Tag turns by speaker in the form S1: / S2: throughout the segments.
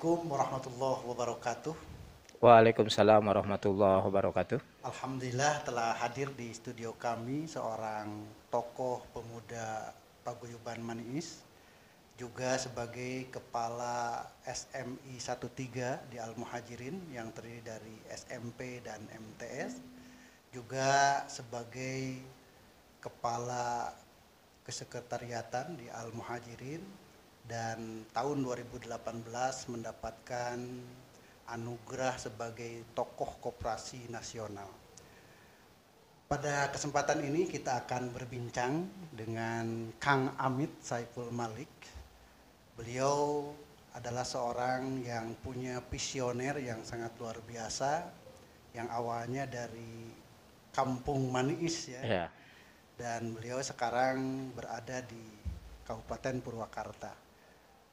S1: Assalamualaikum warahmatullahi wabarakatuh.
S2: Waalaikumsalam warahmatullahi wabarakatuh.
S1: Alhamdulillah telah hadir di studio kami seorang tokoh pemuda paguyuban Maniis, juga sebagai Kepala SMI 13 di Al-Muhajirin yang terdiri dari SMP dan MTS, juga sebagai Kepala Kesekretariatan di Al-Muhajirin, dan tahun 2018 mendapatkan anugerah sebagai tokoh koperasi nasional. Pada kesempatan ini kita akan berbincang dengan Kang Amit Saiful Malik. Beliau adalah seorang yang punya visioner yang sangat luar biasa, yang awalnya dari Kampung Maniis ya.
S2: Ya,
S1: Dan beliau sekarang berada di Kabupaten Purwakarta.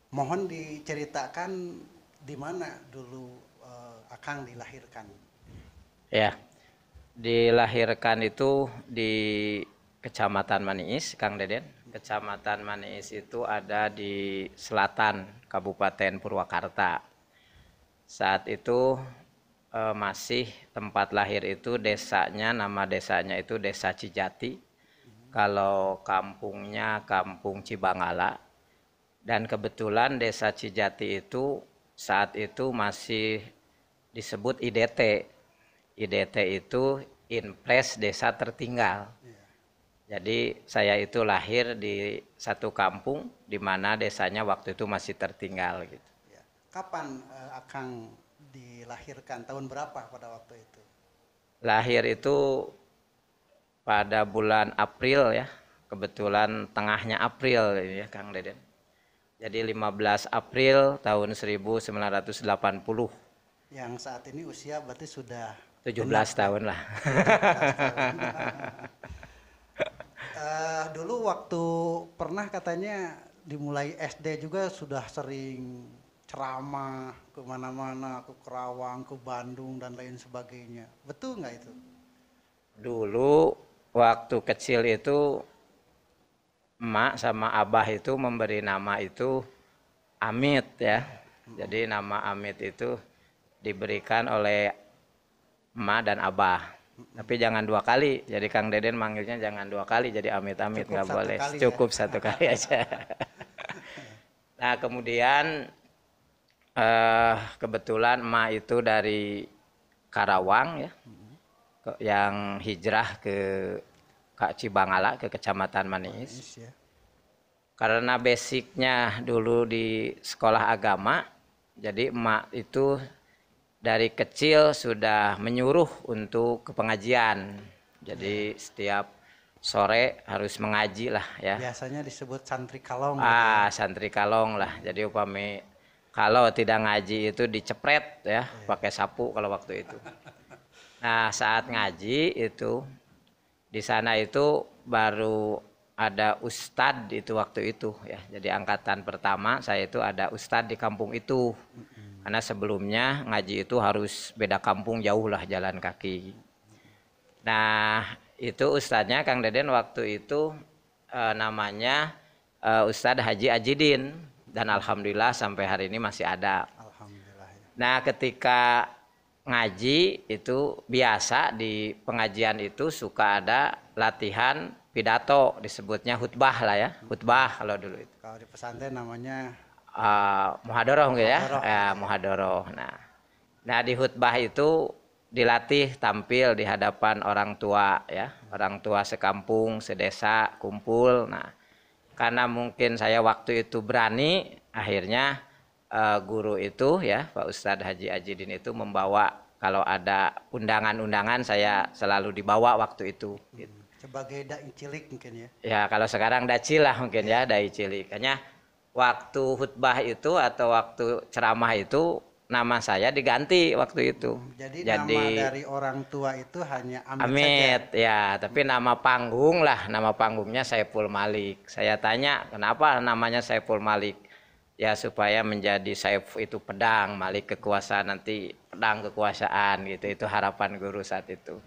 S1: Mohon diceritakan di mana dulu Akang dilahirkan.
S2: ya. Dilahirkan itu di Kecamatan Maniis, Kang Deden. Kecamatan Maniis itu ada di selatan Kabupaten Purwakarta. Saat itu masih tempat lahir itu desanya, nama desanya itu Desa Cijati. Kalau kampungnya Kampung Cibangala. Dan kebetulan Desa Cijati itu saat itu masih disebut IDT. IDT itu Inpres Desa Tertinggal. Jadi saya itu lahir di satu kampung di mana desanya waktu itu masih tertinggal gitu.
S1: Ya. Kapan Akang dilahirkan? Tahun berapa pada waktu itu?
S2: Lahir itu pada bulan April ya. Kebetulan tengahnya April ya Kang Deden. Jadi 15 April tahun 1980.
S1: Yang saat ini usia berarti sudah
S2: 17 tahun lah.
S1: 17 tahun. Dulu waktu pernah katanya dimulai SD juga sudah sering ceramah kemana-mana, ke Kerawang, ke Bandung dan lain sebagainya. Betul nggak itu?
S2: Dulu waktu kecil itu emak sama abah itu memberi nama itu Amit ya. Jadi nama Amit itu diberikan oleh emak dan abah. Tapi jangan dua kali. Jadi Kang Deden manggilnya jangan dua kali. Jadi Amit-Amit
S1: Cukup
S2: nggak
S1: satu
S2: boleh.
S1: kali ya.
S2: Cukup satu kali aja. Nah kemudian kebetulan emak itu dari Karawang ya. Yang hijrah ke Cibangala ke Kecamatan Maniis.
S1: Ya.
S2: Karena basicnya dulu di sekolah agama, jadi emak itu dari kecil sudah menyuruh untuk ke pengajian. Jadi setiap sore harus mengaji lah ya.
S1: Biasanya disebut santri kalong. Gitu ya.
S2: Santri kalong lah. Jadi upami kalau tidak ngaji itu dicepret ya, pakai sapu kalau waktu itu. Nah saat ngaji itu di sana itu baru ada ustadz itu waktu itu ya. Jadi angkatan pertama saya itu ada ustadz di kampung itu. Karena sebelumnya ngaji itu harus beda kampung jauh lah jalan kaki. Nah itu ustadznya Kang Deden waktu itu namanya Ustadz Haji Ajidin. Dan alhamdulillah sampai hari ini masih ada.
S1: Alhamdulillah. Ya.
S2: Nah ketika ngaji itu biasa di pengajian itu suka ada latihan pidato, disebutnya khutbah lah ya, khutbah kalau dulu itu.
S1: Kalau di pesantren namanya
S2: Muhadoroh gitu ya,
S1: muhadoroh.
S2: muhadoroh. Nah di khutbah itu dilatih tampil di hadapan orang tua ya, orang tua sekampung, sedesa, kumpul. Nah karena mungkin saya waktu itu berani, akhirnya guru itu ya Pak Ustadz Haji Ajidin itu membawa kalau ada undangan-undangan saya selalu dibawa waktu itu. Gitu.
S1: Sebagai dai cilik mungkin ya.
S2: Ya kalau sekarang dai lah mungkin ya dai cilik. Kayaknya waktu khutbah itu atau waktu ceramah itu nama saya diganti waktu itu.
S1: Jadi nama dari orang tua itu hanya
S2: Amit
S1: saja.
S2: ya, tapi nama panggung lah, nama panggungnya Saiful Malik. Saya tanya kenapa namanya Saiful Malik? Ya supaya menjadi Saif itu pedang, Malik kekuasaan, nanti pedang kekuasaan gitu. Itu harapan guru saat itu.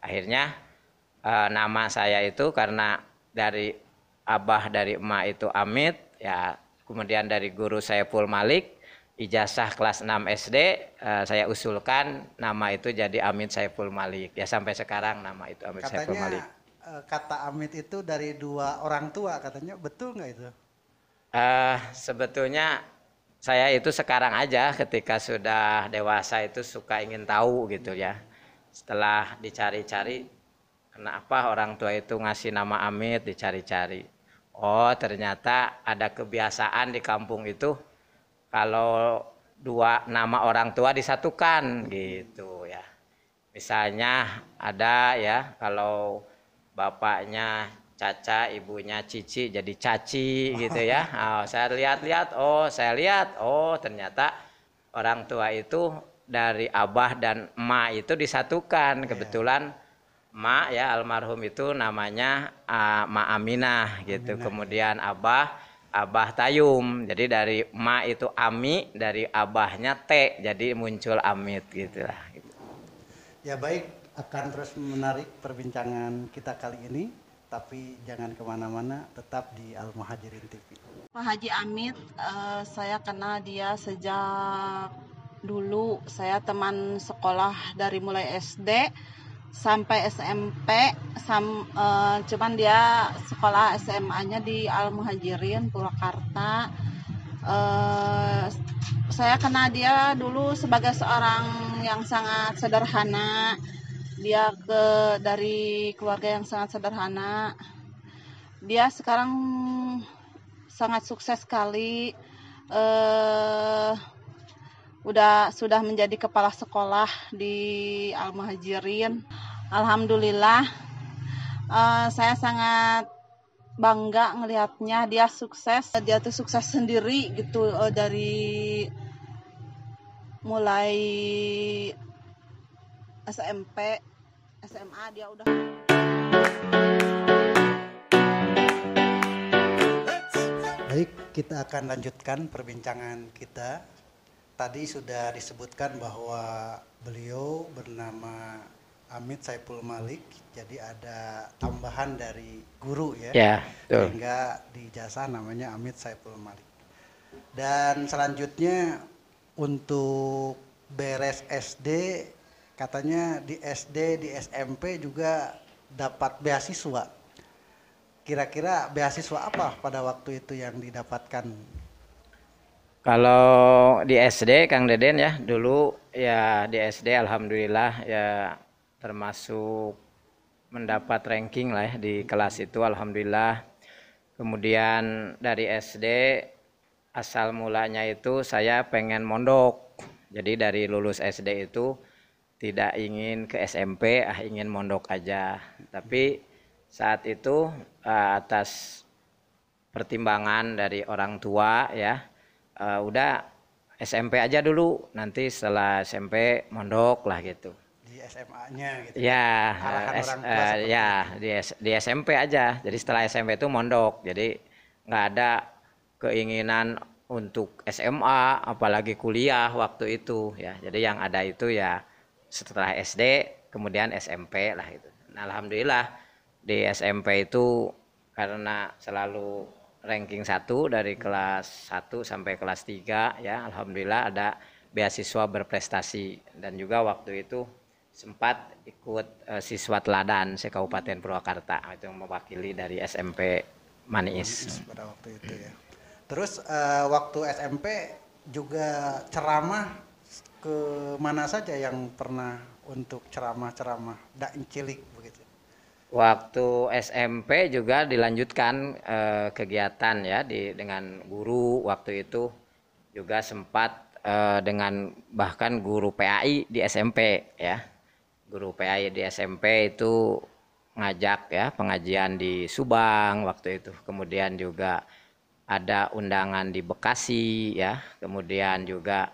S2: Akhirnya nama saya itu karena dari abah dari emak itu Amit ya, kemudian dari guru Saiful Malik ijazah kelas 6 SD, saya usulkan nama itu jadi Amit Saiful Malik. Ya sampai sekarang nama itu Amit Saiful Malik.
S1: Katanya kata Amit itu dari dua orang tua katanya, betul nggak itu?
S2: Sebetulnya saya itu sekarang aja ketika sudah dewasa itu suka ingin tahu gitu ya. Setelah dicari-cari, kenapa orang tua itu ngasih nama Amit, dicari-cari. Oh, ternyata ada kebiasaan di kampung itu kalau dua nama orang tua disatukan gitu ya. Misalnya ada ya, kalau bapaknya Caca, ibunya Cici jadi Caci gitu ya. Oh, saya lihat, oh ternyata orang tua itu dari abah dan emak itu disatukan. Kebetulan emak ya almarhum itu namanya Mak Aminah gitu. Kemudian Abah Tayum. Jadi dari emak itu Ami, dari abahnya T, jadi muncul Amit gitu lah.
S1: Ya baik, akan terus menarik perbincangan kita kali ini. Tapi jangan kemana-mana, tetap di Al Muhajirin TV.
S3: Pak Haji Amit, saya kenal dia sejak dulu. Saya teman sekolah dari mulai SD sampai SMP. Cuman dia sekolah SMA-nya di Al Muhajirin Purwakarta. Saya kenal dia dulu sebagai seorang yang sangat sederhana. Dia dari keluarga yang sangat sederhana. Dia sekarang sangat sukses sekali. Sudah menjadi kepala sekolah di Al Muhajirin. Alhamdulillah, saya sangat bangga ngelihatnya. Dia sukses. Dia tuh sukses sendiri gitu, dari mulai SMP, SMA dia udah.
S1: Baik, kita akan lanjutkan perbincangan kita. Tadi sudah disebutkan bahwa beliau bernama Amit Saiful Malik, jadi ada tambahan dari guru ya.
S2: Ya, betul.
S1: Sehingga di ijazah namanya Amit Saiful Malik. Dan selanjutnya untuk beres SD, katanya di SD, di SMP juga dapat beasiswa. Kira-kira beasiswa apa pada waktu itu yang didapatkan?
S2: Kalau di SD Kang Deden ya, dulu ya di SD alhamdulillah ya termasuk mendapat ranking lah ya di kelas itu alhamdulillah. Kemudian dari SD asal mulanya itu saya pengen mondok. Jadi dari lulus SD itu tidak ingin ke SMP, ingin mondok aja. Tapi saat itu atas pertimbangan dari orang tua ya, udah SMP aja dulu, nanti setelah SMP mondok lah gitu.
S1: Di SMA-nya gitu.
S2: Ya,
S1: Arahan orang tua seperti
S2: ya
S1: itu.
S2: di SMP aja. Jadi setelah SMP itu mondok. Jadi nggak ada keinginan untuk SMA, apalagi kuliah waktu itu ya. Jadi yang ada itu ya setelah SD, kemudian SMP lah gitu. Nah, alhamdulillah di SMP itu karena selalu ranking 1 dari kelas 1 sampai kelas 3 ya, alhamdulillah ada beasiswa berprestasi. Dan juga waktu itu sempat ikut siswa teladan se-Kabupaten Purwakarta, itu yang mewakili dari SMP Maniis.
S1: Pada waktu itu ya. Terus waktu SMP juga ceramah ke mana saja yang pernah untuk ceramah-ceramah dakwah cilik begitu.
S2: Waktu SMP juga dilanjutkan kegiatan ya dengan guru. Waktu itu juga sempat dengan bahkan guru PAI di SMP ya. Guru PAI di SMP itu ngajak ya pengajian di Subang waktu itu. Kemudian juga ada undangan di Bekasi ya. Kemudian juga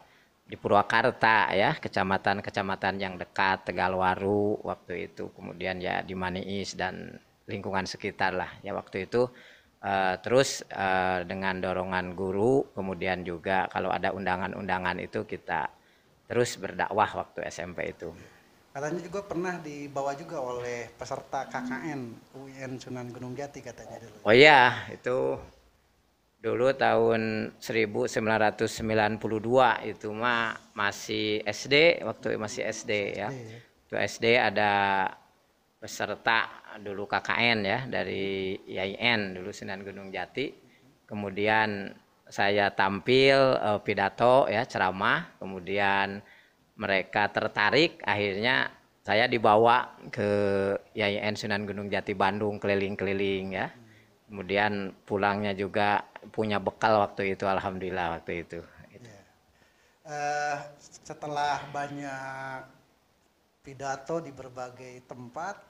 S2: di Purwakarta ya, kecamatan-kecamatan yang dekat, Tegalwaru waktu itu, kemudian ya di Maniis dan lingkungan sekitar lah ya waktu itu. Terus dengan dorongan guru, kemudian juga kalau ada undangan-undangan itu kita terus berdakwah waktu SMP itu.
S1: Katanya juga pernah dibawa juga oleh peserta KKN UIN Sunan Gunung Jati katanya dulu.
S2: Oh iya, itu Dulu tahun 1992 itu mah masih SD, waktu masih SD ya. Itu SD ada peserta dulu KKN ya dari IAIN dulu Sunan Gunung Jati. Kemudian saya tampil pidato ya ceramah, kemudian mereka tertarik, akhirnya saya dibawa ke IAIN Sunan Gunung Jati Bandung keliling-keliling ya. Kemudian pulangnya juga punya bekal waktu itu, alhamdulillah waktu itu.
S1: Setelah banyak pidato di berbagai tempat,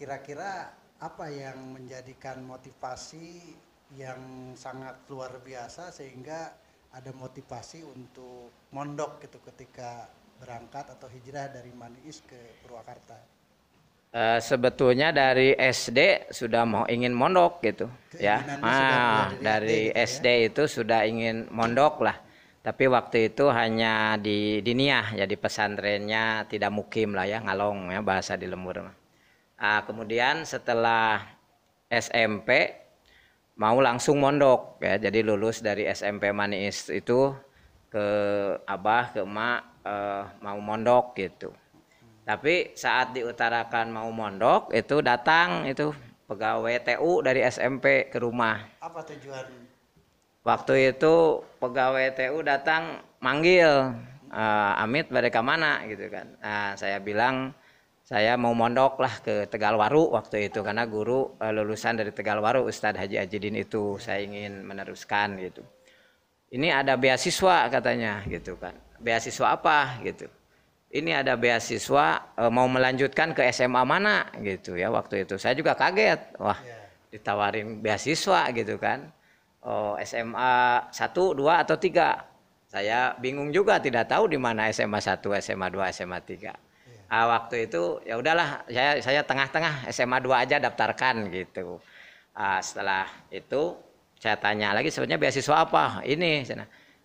S1: kira-kira apa yang menjadikan motivasi yang sangat luar biasa sehingga ada motivasi untuk mondok gitu ketika berangkat atau hijrah dari Maniis ke Purwakarta?
S2: Sebetulnya dari SD sudah ingin mondok gitu ya. Dari SD ya? Itu sudah ingin mondok lah. Tapi waktu itu hanya di Diniyah, jadi pesantrennya tidak mukim lah ya, ngalong ya bahasa di lembur. Kemudian setelah SMP mau langsung mondok ya, jadi lulus dari SMP Maniis itu ke Abah ke Emak mau mondok gitu. Tapi saat diutarakan mau mondok itu datang itu pegawai TU dari SMP ke rumah.
S1: Apa tujuan?
S2: Waktu itu pegawai TU datang manggil, Amit balik ke mana gitu kan. Nah, saya bilang saya mau mondok lah ke Tegalwaru waktu itu karena guru lulusan dari Tegalwaru Ustadz Haji Ajidin itu saya ingin meneruskan gitu. Ini ada beasiswa katanya gitu kan. Beasiswa apa gitu. Ini ada beasiswa mau melanjutkan ke SMA mana gitu ya waktu itu. Saya juga kaget. Wah, ditawarin beasiswa gitu kan. Oh, SMA 1, 2 atau 3. Saya bingung juga tidak tahu di mana SMA 1, SMA 2, SMA 3. Waktu itu ya udahlah saya tengah-tengah SMA 2 aja daftarkan gitu. Setelah itu saya tanya lagi sebenarnya beasiswa apa? Ini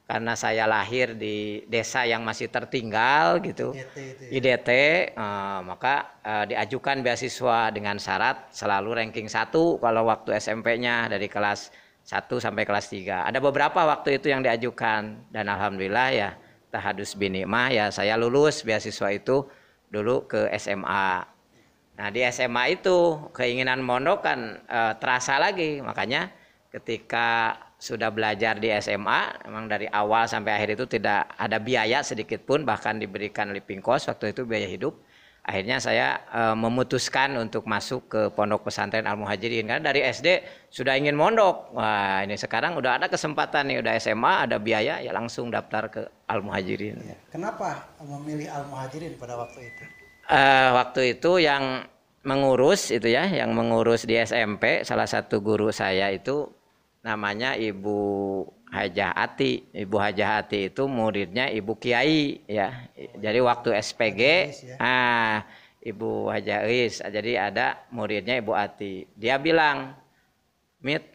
S2: karena saya lahir di desa yang masih tertinggal gitu, IDT, maka diajukan beasiswa dengan syarat selalu ranking 1 kalau waktu SMP-nya dari kelas 1 sampai kelas 3. Ada beberapa waktu itu yang diajukan dan alhamdulillah ya tahadus binikmah ya saya lulus beasiswa itu dulu ke SMA. Nah di SMA itu keinginan mondok kan terasa lagi, makanya ketika sudah belajar di SMA, memang dari awal sampai akhir itu tidak ada biaya sedikit pun, bahkan diberikan living cost waktu itu biaya hidup. Akhirnya saya memutuskan untuk masuk ke Pondok Pesantren Al Muhajirin karena dari SD sudah ingin mondok. Wah, ini sekarang udah ada kesempatan nih, udah SMA, ada biaya, ya langsung daftar ke Al Muhajirin.
S1: Kenapa memilih Al Muhajirin pada waktu itu?
S2: Waktu itu yang mengurus itu ya, yang mengurus di SMP, salah satu guru saya itu namanya Ibu Hajah Ati. Ibu Hajah Ati itu muridnya Ibu Kiai ya. Jadi waktu SPG Ibu Hajah Is. Jadi ada muridnya Ibu Ati. Dia bilang, "Mit,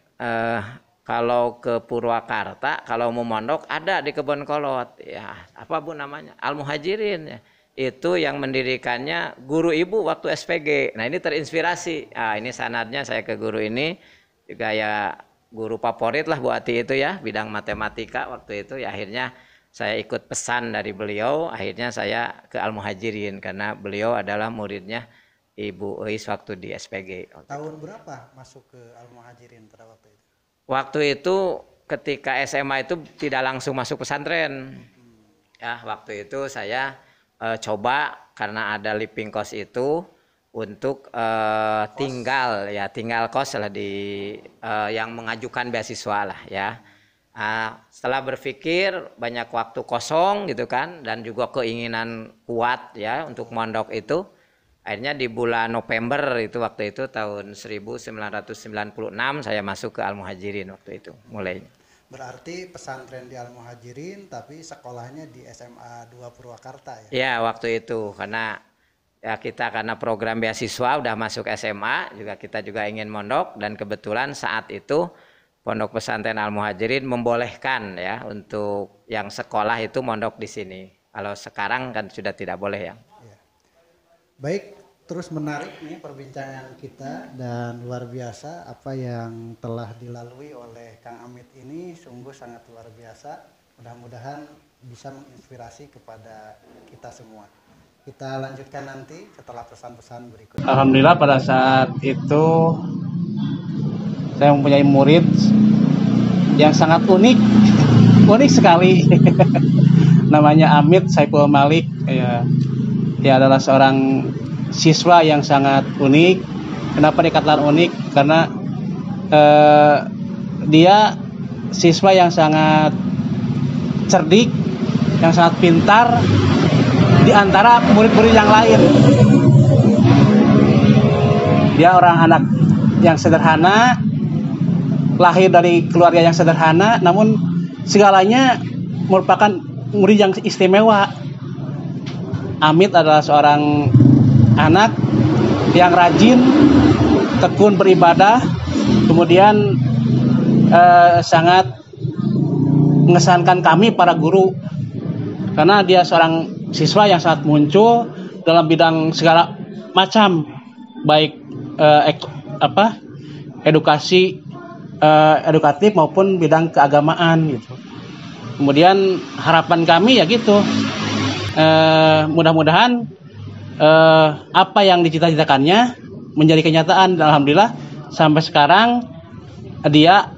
S2: kalau ke Purwakarta kalau mau mondok ada di Kebon Kolot." Ya, apa Bu namanya? Al Muhajirin ya. Itu yang mendirikannya guru ibu waktu SPG. Nah, ini terinspirasi. Ini sanadnya saya ke guru ini juga ya guru favorit lah Bu Ati itu ya, bidang matematika waktu itu ya, akhirnya saya ikut pesan dari beliau, akhirnya saya ke Al Muhajirin karena beliau adalah muridnya Ibu Eis waktu di SPG.
S1: Tahun berapa masuk ke Al Muhajirin pada waktu itu?
S2: Waktu itu ketika SMA itu tidak langsung masuk pesantren. Ya, waktu itu saya coba karena ada living cost itu untuk tinggal kos lah di yang mengajukan beasiswa lah ya. Setelah berpikir banyak waktu kosong gitu kan dan juga keinginan kuat ya untuk mondok itu, akhirnya di bulan November itu waktu itu tahun 1996 saya masuk ke Al Muhajirin waktu itu mulai.
S1: Berarti pesantren di Al Muhajirin tapi sekolahnya di SMA 2 Purwakarta ya?
S2: Ya waktu itu karena ya kita karena program beasiswa udah masuk SMA juga kita juga ingin mondok dan kebetulan saat itu Pondok Pesantren Al Muhajirin membolehkan ya untuk yang sekolah itu mondok di sini. Kalau sekarang kan sudah tidak boleh ya.
S1: Baik, terus menarik nih perbincangan kita dan luar biasa apa yang telah dilalui oleh Kang Amit ini sungguh sangat luar biasa. Mudah-mudahan bisa menginspirasi kepada kita semua. Kita lanjutkan nanti setelah pesan-pesan berikut.
S4: Alhamdulillah pada saat itu saya mempunyai murid yang sangat unik, unik sekali. Namanya Amit Saiful Malik. Ya, dia adalah seorang siswa yang sangat unik. Kenapa dikatakan unik? Karena dia siswa yang sangat cerdik, yang sangat pintar di antara murid-murid yang lain. Dia orang anak yang sederhana, lahir dari keluarga yang sederhana, namun segalanya merupakan murid yang istimewa. Amit adalah seorang anak yang rajin, tekun beribadah, kemudian sangat mengesankan kami para guru karena dia seorang siswa yang sangat muncul dalam bidang segala macam, baik edukasi edukatif maupun bidang keagamaan gitu. Kemudian harapan kami ya gitu, mudah-mudahan apa yang dicita-citakannya menjadi kenyataan. Alhamdulillah sampai sekarang dia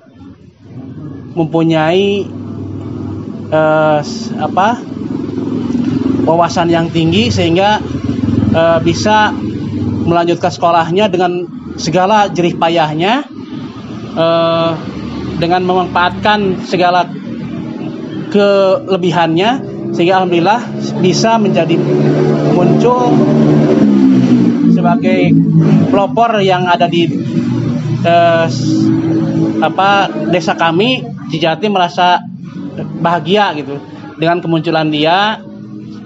S4: mempunyai wawasan yang tinggi sehingga bisa melanjutkan sekolahnya dengan segala jerih payahnya, dengan memanfaatkan segala kelebihannya sehingga alhamdulillah bisa menjadi muncul sebagai pelopor yang ada di desa kami. Cijati merasa bahagia gitu dengan kemunculan dia,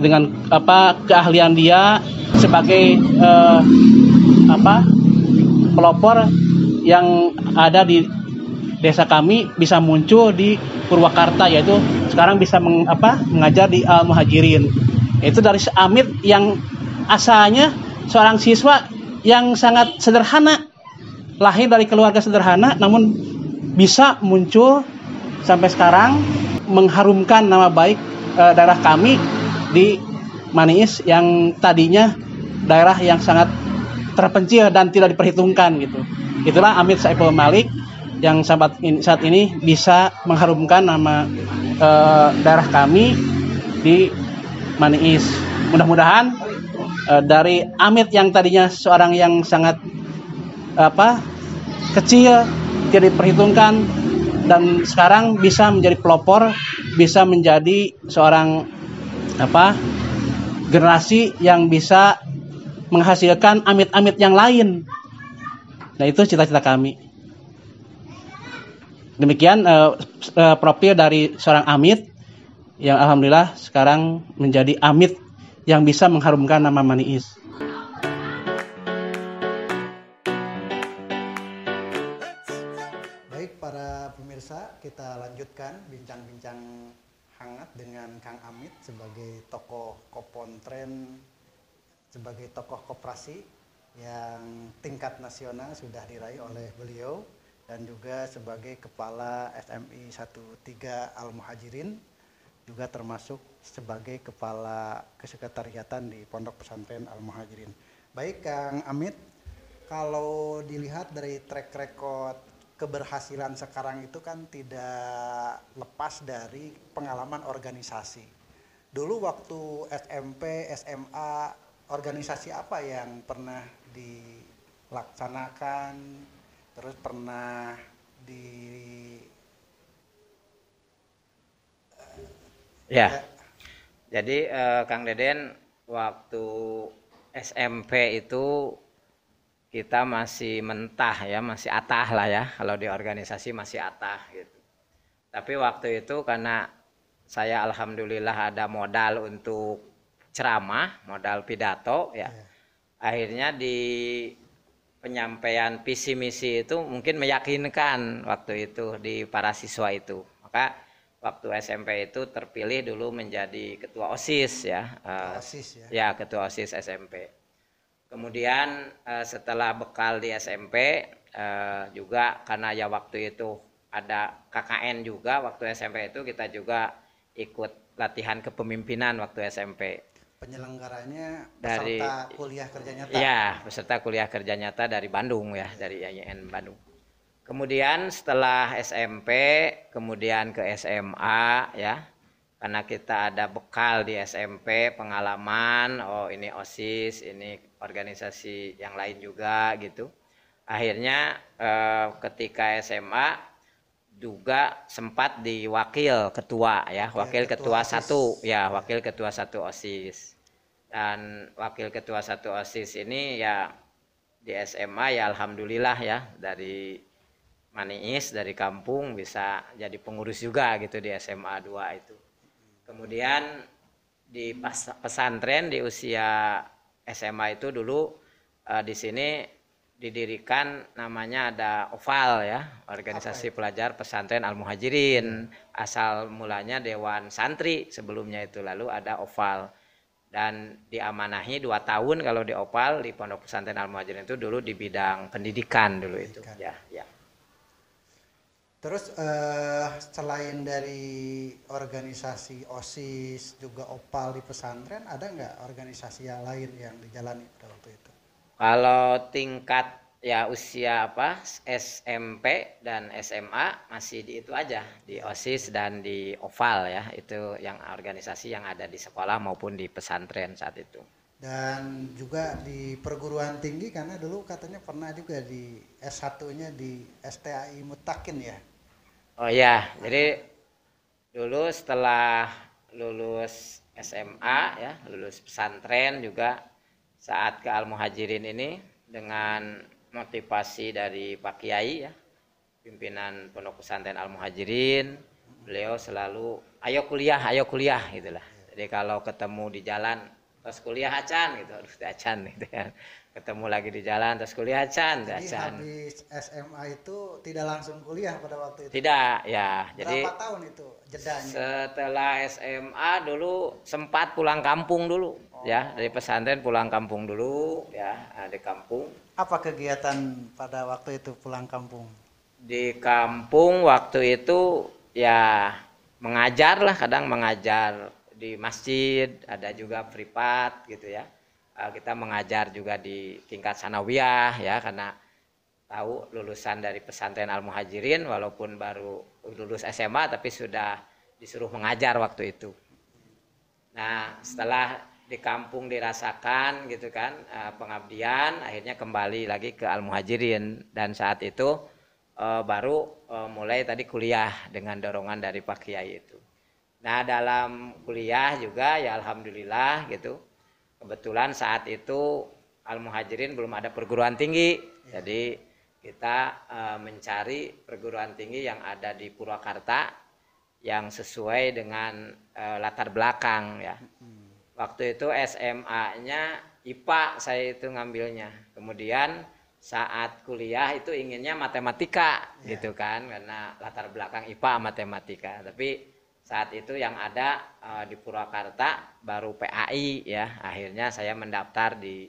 S4: dengan keahlian dia sebagai pelopor yang ada di desa kami bisa muncul di Purwakarta, yaitu sekarang bisa mengajar di Al Muhajirin. Itu dari Amit yang asalnya seorang siswa yang sangat sederhana, lahir dari keluarga sederhana, namun bisa muncul sampai sekarang mengharumkan nama baik daerah kami di Maniis yang tadinya daerah yang sangat terpencil dan tidak diperhitungkan gitu. Itulah Amit Saiful Malik yang saat ini bisa mengharumkan nama daerah kami di Maniis. Mudah-mudahan dari Amit yang tadinya seorang yang sangat kecil, tidak diperhitungkan, dan sekarang bisa menjadi pelopor, bisa menjadi seorang generasi yang bisa menghasilkan Amit-Amit yang lain. Nah, itu cita-cita kami. Demikian profil dari seorang Amit yang alhamdulillah sekarang menjadi Amit yang bisa mengharumkan nama Maniis.
S1: Baik para pemirsa, kita lanjutkan bincang-bincang hangat dengan Kang Amit sebagai tokoh Kopontren, sebagai tokoh koperasi yang tingkat nasional sudah diraih oleh beliau, dan juga sebagai kepala SMI 13 Al Muhajirin, juga termasuk sebagai kepala kesekretariatan di Pondok Pesantren Al Muhajirin. Baik Kang Amit, kalau dilihat dari track record keberhasilan sekarang itu kan tidak lepas dari pengalaman organisasi. Dulu waktu SMP, SMA, organisasi apa yang pernah dilaksanakan, terus pernah
S2: Jadi Kang Deden waktu SMP itu kita masih mentah ya, masih atah lah ya, kalau di organisasi masih atah gitu. Tapi waktu itu karena saya alhamdulillah ada modal untuk ceramah, modal pidato ya. Akhirnya di penyampaian visi misi itu mungkin meyakinkan waktu itu di para siswa itu. Maka waktu SMP itu terpilih dulu menjadi ketua OSIS ya.
S1: OSIS ya.
S2: Ya, ketua OSIS SMP. Kemudian setelah bekal di SMP juga karena ya waktu itu ada KKN juga waktu SMP itu kita juga ikut latihan kepemimpinan waktu SMP.
S1: Penyelenggaranya
S2: Dari
S1: peserta kuliah kerja nyata.
S2: ya peserta kuliah kerja nyata dari Bandung ya, dari IAIN Bandung. Kemudian setelah SMP, kemudian ke SMA ya, karena kita ada bekal di SMP, pengalaman, oh ini OSIS, ini organisasi yang lain juga gitu. Akhirnya ketika SMA juga sempat di wakil ketua ya, wakil ketua satu ya, wakil ketua satu OSIS. Dan wakil ketua satu OSIS ini ya di SMA ya alhamdulillah ya, dari Maniis dari kampung bisa jadi pengurus juga gitu di SMA 2 itu. Kemudian di pesantren di usia SMA itu dulu di sini didirikan namanya ada OVAL ya, Organisasi Pelajar Pesantren Al Muhajirin. Asal mulanya Dewan Santri sebelumnya itu, lalu ada OVAL. Dan diamanahi 2 tahun kalau di OVAL di Pondok Pesantren Al Muhajirin itu dulu di bidang pendidikan dulu itu. Ya, ya.
S1: Terus selain dari organisasi OSIS juga OPAL di pesantren, ada nggak organisasi yang lain yang dijalani pada waktu itu?
S2: Kalau tingkat ya usia SMP dan SMA masih di itu aja, di OSIS dan di OVAL ya, itu yang organisasi yang ada di sekolah maupun di pesantren saat itu.
S1: Dan juga di perguruan tinggi, karena dulu katanya pernah juga di S1-nya di STAI Mutakin ya.
S2: Oh ya, jadi dulu setelah lulus SMA ya, lulus pesantren juga saat ke Al Muhajirin ini dengan motivasi dari Pak Kiai ya, pimpinan Pondok Pesantren Al Muhajirin, beliau selalu ayo kuliah gitulah. Jadi kalau ketemu di jalan terus kuliah acan gitu, harus acan gitu ya. Ketemu lagi di jalan terus kuliah acan.
S1: Jadi habis SMA itu tidak langsung kuliah pada waktu itu.
S2: Tidak ya.
S1: Berapa tahun itu jedanya?
S2: Setelah SMA dulu sempat pulang kampung dulu ya, dari pesantren pulang kampung dulu ya, di kampung.
S1: Apa kegiatan pada waktu itu pulang kampung?
S2: Di kampung waktu itu ya mengajar lah, kadang mengajar di masjid, ada juga privat gitu ya. Kita mengajar juga di tingkat sanawiyah ya, karena tahu lulusan dari pesantren Al Muhajirin walaupun baru lulus SMA tapi sudah disuruh mengajar waktu itu. Nah setelah di kampung dirasakan gitu kan pengabdian, akhirnya kembali lagi ke Al Muhajirin, dan saat itu baru mulai tadi kuliah dengan dorongan dari Pak Kiai itu. Nah dalam kuliah juga ya alhamdulillah gitu, kebetulan saat itu Al Muhajirin belum ada perguruan tinggi, jadi kita mencari perguruan tinggi yang ada di Purwakarta yang sesuai dengan latar belakang ya. Waktu itu SMA-nya IPA saya itu ngambilnya. Kemudian saat kuliah itu inginnya matematika gitu kan, karena latar belakang IPA matematika. Tapi saat itu yang ada di Purwakarta baru PAI ya. Akhirnya saya mendaftar di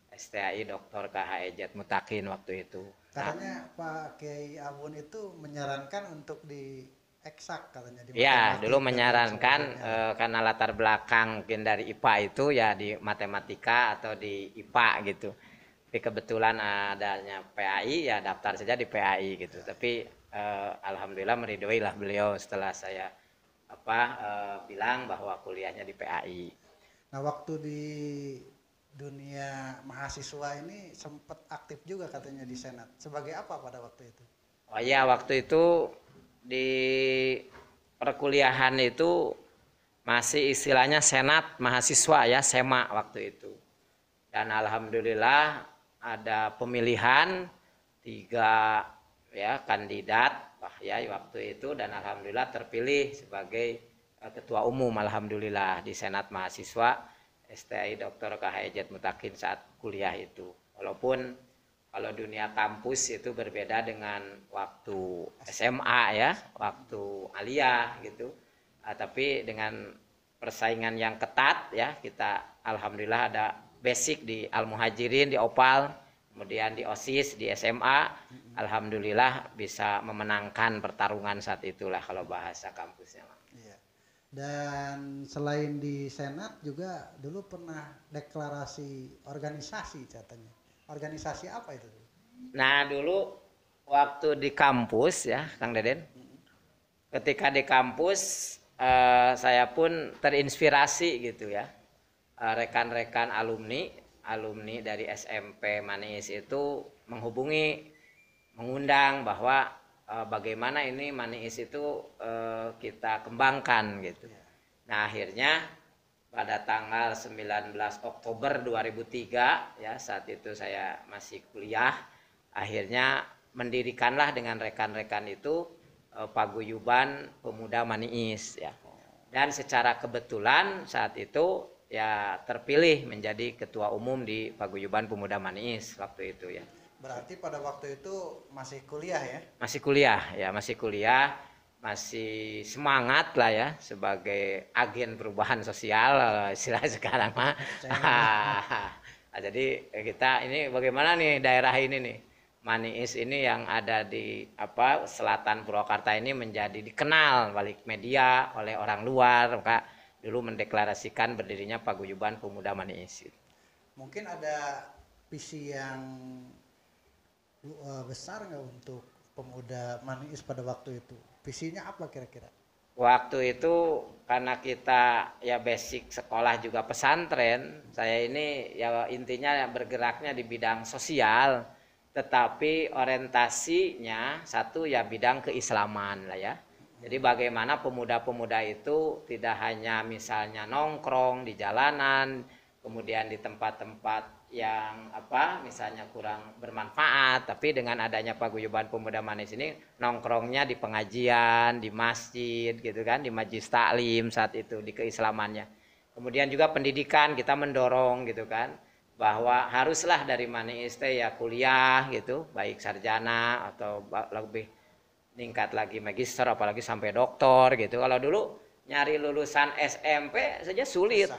S2: STAI Dr. KH Ejat Mutakin waktu itu.
S1: Katanya Pak Kiai Abun itu menyarankan untuk di eksak katanya di
S2: ya
S1: matematik
S2: dulu
S1: dan
S2: menyarankan
S1: sebagainya.
S2: karena latar belakang mungkin dari IPA itu ya di matematika atau di IPA gitu. Tapi kebetulan adanya PAI ya daftar saja di PAI gitu. Tapi alhamdulillah meridhoi lah beliau setelah saya bilang bahwa kuliahnya di PAI.
S1: Nah waktu di dunia mahasiswa ini sempat aktif juga katanya di Senat. Sebagai apa pada waktu itu?
S2: Oh iya, waktu itu di perkuliahan itu masih istilahnya Senat Mahasiswa ya, SEMA waktu itu. Dan alhamdulillah ada pemilihan 3 ya kandidat ya waktu itu, dan alhamdulillah terpilih sebagai ketua umum alhamdulillah di Senat Mahasiswa STAI Dr. KH Ejat Mutakin saat kuliah itu. Walaupun kalau dunia kampus itu berbeda dengan waktu SMA ya, waktu aliyah gitu. Tapi dengan persaingan yang ketat ya, kita alhamdulillah ada basic di Al-Muhajirin, di Opal, kemudian di OSIS, di SMA. Alhamdulillah bisa memenangkan pertarungan saat itulah kalau bahasa kampusnya.
S1: Iya. Dan selain di Senat juga dulu pernah deklarasi organisasi katanya. Organisasi apa itu?
S2: Nah dulu waktu di kampus ya Kang Deden, ketika di kampus saya pun terinspirasi gitu ya. Rekan-rekan alumni dari SMP Manis itu mengundang bahwa bagaimana ini Manis itu kita kembangkan gitu. Nah akhirnya pada tanggal 19 Oktober 2003 ya, saat itu saya masih kuliah, akhirnya mendirikanlah dengan rekan-rekan itu Paguyuban Pemuda Manis ya. Dan secara kebetulan saat itu ya terpilih menjadi ketua umum di Paguyuban Pemuda Manis waktu itu ya.
S1: Berarti pada waktu itu masih kuliah ya? Masih
S2: kuliah, masih semangat lah ya sebagai agen perubahan sosial istilah sekarang mah. Jadi kita ini bagaimana nih daerah ini nih Manis ini yang ada di selatan Purwakarta ini menjadi dikenal balik media oleh orang luar, maka dulu mendeklarasikan berdirinya Paguyuban Pemuda Manis.
S1: Mungkin ada visi yang besar nggak untuk pemuda Manis pada waktu itu? Visinya apa kira-kira?
S2: Waktu itu karena kita ya basic sekolah juga pesantren, saya ini ya intinya bergeraknya di bidang sosial, tetapi orientasinya satu ya bidang keislaman lah ya. Jadi bagaimana pemuda-pemuda itu tidak hanya misalnya nongkrong di jalanan, kemudian di tempat-tempat yang misalnya kurang bermanfaat, tapi dengan adanya Paguyuban Pemuda Manis ini nongkrongnya di pengajian, di masjid gitu kan, di majlis taklim saat itu di keislamannya. Kemudian juga pendidikan kita mendorong gitu kan, bahwa haruslah dari Manis ya kuliah gitu, baik sarjana atau lebih meningkat lagi magister apalagi sampai doktor gitu. Kalau dulu nyari lulusan SMP saja sulit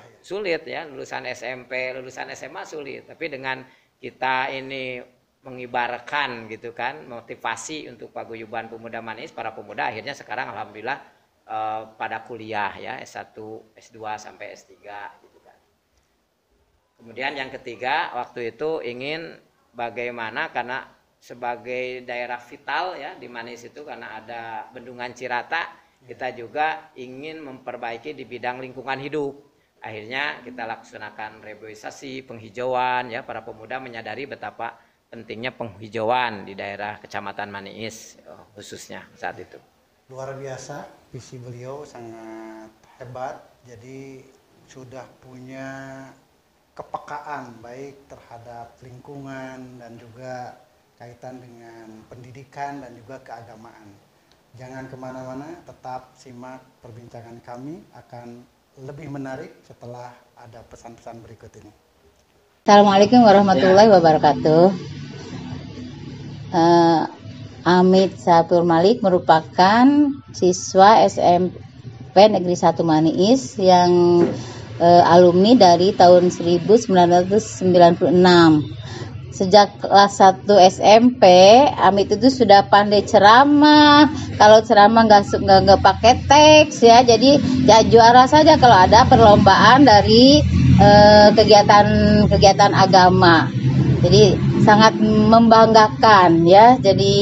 S2: ya, lulusan SMP, lulusan SMA sulit. Tapi dengan kita ini mengibarkan gitu kan, motivasi untuk Paguyuban Pemuda Manis, para pemuda akhirnya sekarang alhamdulillah pada kuliah ya, S1, S2 sampai S3 gitu kan. Kemudian yang ketiga waktu itu ingin bagaimana, karena sebagai daerah vital ya di Manis itu karena ada Bendungan Cirata, kita juga ingin memperbaiki di bidang lingkungan hidup. Akhirnya kita laksanakan reboisasi, penghijauan ya, para pemuda menyadari betapa pentingnya penghijauan di daerah Kecamatan Manis khususnya saat itu.
S1: Luar biasa, visi beliau sangat hebat. Jadi sudah punya kepekaan baik terhadap lingkungan dan juga kaitan dengan pendidikan dan juga keagamaan. Jangan kemana-mana, tetap simak perbincangan kami, akan lebih menarik setelah ada pesan-pesan berikut ini.
S5: Assalamualaikum warahmatullahi wabarakatuh. Amit Satur Malik merupakan siswa SMP Negeri 1 Manis yang alumni dari tahun 1996. Sejak kelas 1 SMP, Amit itu sudah pandai ceramah. Kalau ceramah nggak pakai teks ya, jadi ya juara saja kalau ada perlombaan dari kegiatan agama. Jadi sangat membanggakan ya. Jadi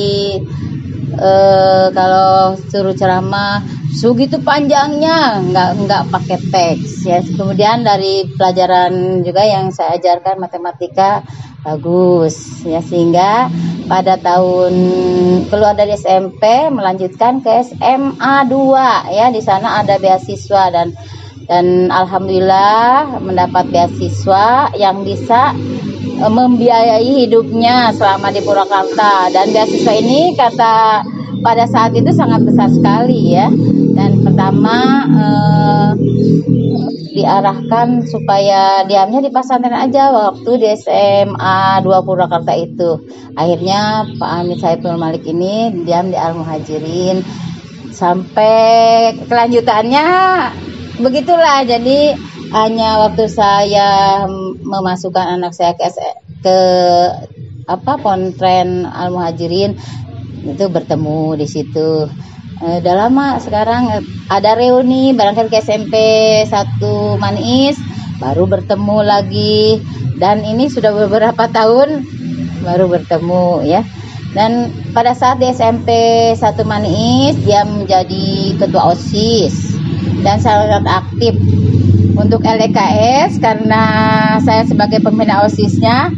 S5: kalau suruh ceramah segitu panjangnya nggak pakai teks ya. Kemudian dari pelajaran juga yang saya ajarkan matematika bagus ya, sehingga pada tahun keluar dari SMP melanjutkan ke SMA 2 ya, di sana ada beasiswa dan alhamdulillah mendapat beasiswa yang bisa membiayai hidupnya selama di Purwakarta. Dan beasiswa ini kata pada saat itu sangat besar sekali ya. Dan pertama diarahkan supaya diamnya di pesantren aja waktu di SMA 2 Purwakarta itu. Akhirnya Pak Amit Saiful Malik ini diam di Al-Muhajirin sampai kelanjutannya begitulah. Jadi hanya waktu saya memasukkan anak saya ke Pontren Al Muhajirin, itu bertemu di situ. Udah lama sekarang ada reuni barangkali ke SMP 1 Manis baru bertemu lagi, dan ini sudah beberapa tahun baru bertemu ya. Dan pada saat di SMP 1 Manis dia menjadi ketua OSIS dan sangat aktif untuk LEKS karena saya sebagai pembina OSISnya.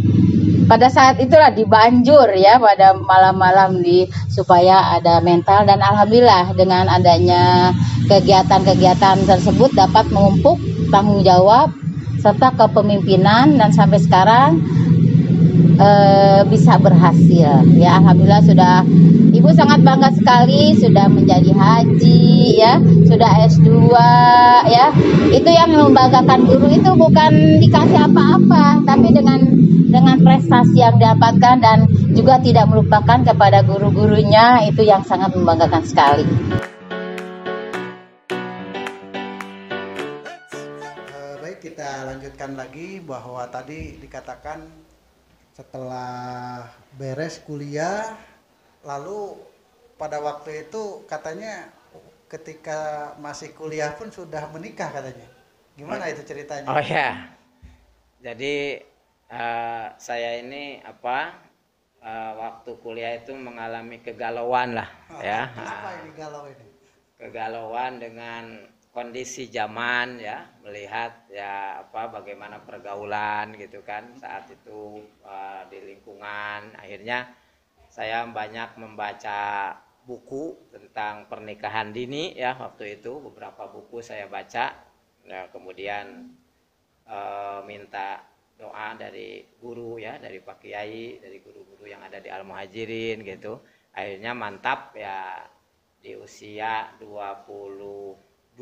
S5: Pada saat itulah dibanjur ya pada malam-malam supaya ada mental, dan alhamdulillah dengan adanya kegiatan-kegiatan tersebut dapat mengumpuk tanggung jawab serta kepemimpinan, dan sampai sekarang bisa berhasil ya. Alhamdulillah Ibu sangat bangga sekali sudah menjadi haji ya, sudah S2 ya. Itu yang membanggakan guru, itu bukan dikasih apa-apa, tapi dengan prestasi yang didapatkan dan juga tidak melupakan kepada guru-gurunya, itu yang sangat membanggakan sekali.
S1: Baik, kita lanjutkan lagi bahwa tadi dikatakan setelah beres kuliah, lalu pada waktu itu katanya ketika masih kuliah pun sudah menikah katanya. Gimana itu ceritanya?
S2: Oh ya, jadi saya ini waktu kuliah itu mengalami kegalauan lah ya.
S1: Kenapa ini galau ini?
S2: Kegalauan dengan kondisi zaman ya, melihat ya bagaimana pergaulan gitu kan saat itu di lingkungan. Akhirnya saya banyak membaca buku tentang pernikahan dini ya, waktu itu beberapa buku saya baca ya, kemudian minta doa dari guru ya, dari Pak Kiai, dari guru-guru yang ada di Al Muhajirin gitu. Akhirnya mantap ya, di usia 22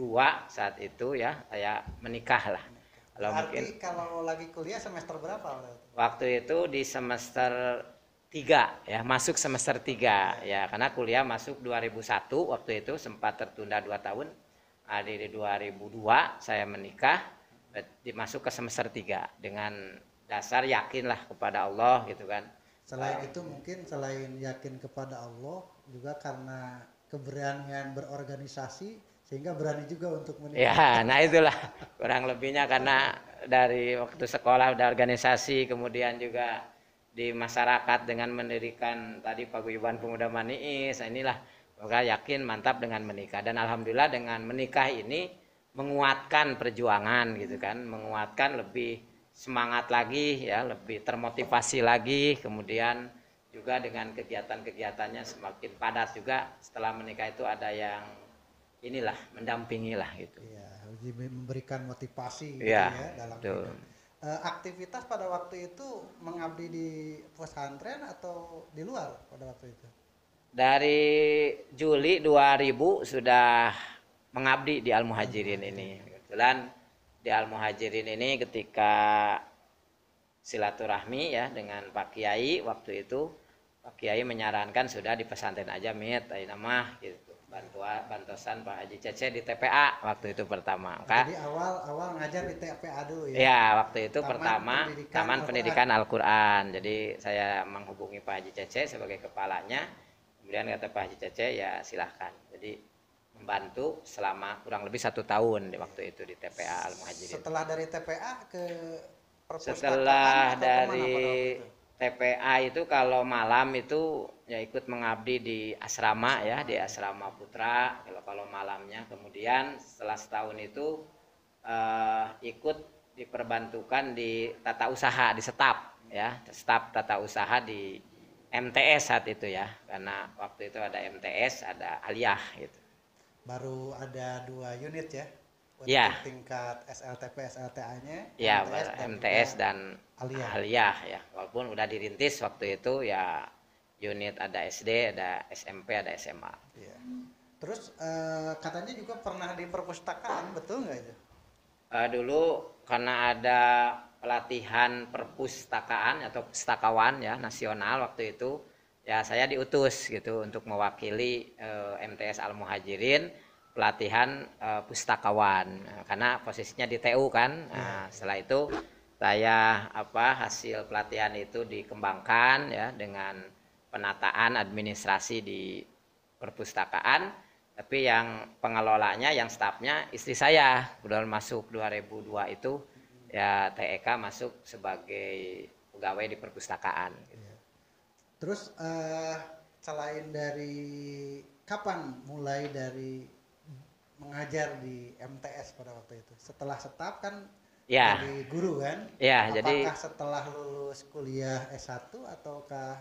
S2: saat itu ya saya menikah lah.
S1: Kalau lagi kuliah semester berapa?
S2: Waktu itu di semester 3 ya, masuk semester 3 ya, karena kuliah masuk 2001, waktu itu sempat tertunda 2 tahun. Di 2002 saya menikah, masuk ke semester 3 dengan dasar yakinlah kepada Allah gitu kan.
S1: Selain itu mungkin selain yakin kepada Allah juga karena keberanian berorganisasi sehingga berani juga untuk menikah.
S2: Ya, nah itulah kurang lebihnya, karena dari waktu sekolah udah organisasi, kemudian juga di masyarakat dengan mendirikan tadi Paguyuban Pemuda Maniis. Nah inilah maka yakin mantap dengan menikah, dan alhamdulillah dengan menikah ini menguatkan perjuangan gitu kan, menguatkan, lebih semangat lagi ya, lebih termotivasi lagi, kemudian juga dengan kegiatan-kegiatannya semakin padat juga. Setelah menikah itu ada yang inilah mendampingi lah gitu.
S1: Iya, memberikan motivasi gitu
S2: ya
S1: dalam
S2: hidup.
S1: Aktivitas pada waktu itu mengabdi di pesantren atau di luar pada waktu itu?
S2: Dari Juli 2000 sudah mengabdi di Al Muhajirin ini. Kebetulan di Al Muhajirin ini ketika silaturahmi ya dengan Pak Kiai, waktu itu Pak Kiai menyarankan sudah di pesantren aja Mit, nama gitu. Bantuan Pak Haji Cece di TPA waktu itu pertama.
S1: Jadi awal ngajar di TPA dulu ya?
S2: Ya, waktu itu Taman Pendidikan Al-Quran. Jadi saya menghubungi Pak Haji Cece sebagai kepalanya. Kemudian kata Pak Haji Cece, ya silahkan. Jadi membantu selama kurang lebih 1 tahun di waktu itu di TPA Al Muhajirin.
S1: Setelah dari TPA ke perpustakaan?
S2: Setelah dari TPA itu kalau malam itu ya ikut mengabdi di asrama ya, di asrama putra kalau malamnya. Kemudian setelah setahun itu ikut diperbantukan di tata usaha, di staf ya, staf tata usaha di MTS saat itu ya, karena waktu itu ada MTS, ada aliyah gitu.
S1: Baru ada 2 unit ya?
S2: Ya.
S1: Tingkat SLTP, SLTA-nya.
S2: Ya, MTS dan aliyah ya. Walaupun udah dirintis waktu itu ya, unit ada SD, ada SMP, ada SMA.
S1: Ya. Terus katanya juga pernah di perpustakaan, betul nggak itu?
S2: Dulu karena ada pelatihan perpustakaan atau pustakawan ya nasional waktu itu, ya saya diutus gitu untuk mewakili MTS Al Muhajirin pelatihan pustakawan, karena posisinya di TU kan. Setelah itu saya hasil pelatihan itu dikembangkan ya dengan penataan administrasi di perpustakaan, tapi yang pengelolanya, yang stafnya istri saya. Kemudian masuk 2002 itu ya TEK masuk sebagai pegawai di perpustakaan.
S1: Terus selain dari kapan mulai dari mengajar di MTS pada waktu itu? Setelah staf kan
S2: Ya,
S1: jadi guru kan?
S2: ya.
S1: Apakah
S2: Jadi
S1: setelah lulus kuliah S1 ataukah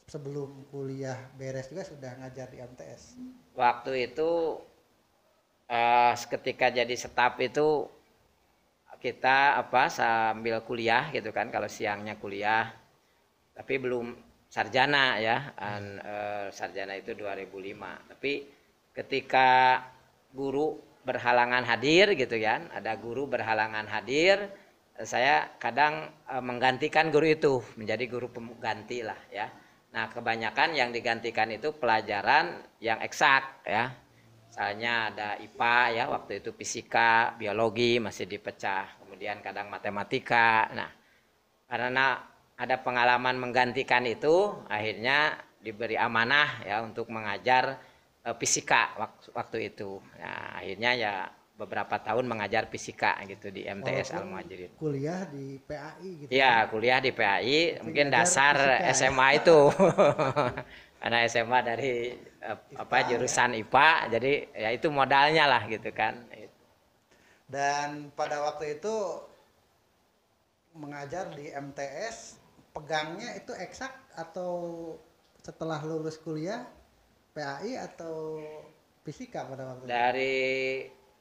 S1: sebelum kuliah beres juga sudah ngajar di MTS?
S2: waktu itu ketika jadi staf itu kita sambil kuliah gitu kan, kalau siangnya kuliah, tapi belum sarjana ya. Sarjana itu 2005. Tapi ketika guru berhalangan hadir gitu kan, ada guru berhalangan hadir, saya kadang menggantikan guru itu, menjadi guru pengganti lah ya. Nah, kebanyakan yang digantikan itu pelajaran yang eksak ya. Misalnya ada IPA ya, waktu itu fisika, biologi masih dipecah, kemudian kadang matematika. Nah, karena ada pengalaman menggantikan itu, akhirnya diberi amanah ya untuk mengajar fisika waktu itu. Nah, akhirnya ya beberapa tahun mengajar fisika gitu di MTS Al-Muhajirin.
S1: Kuliah di PAI gitu.
S2: Ya, kuliah di PAI,
S1: tapi
S2: mungkin
S1: ngajar
S2: dasar
S1: fisika,
S2: SMA itu. Karena SMA dari jurusan IPA, jadi ya itu modalnya lah gitu kan.
S1: Dan pada waktu itu mengajar di MTS, pegangnya itu eksak atau setelah lulus kuliah PAI atau fisika pada waktu itu?
S2: Dari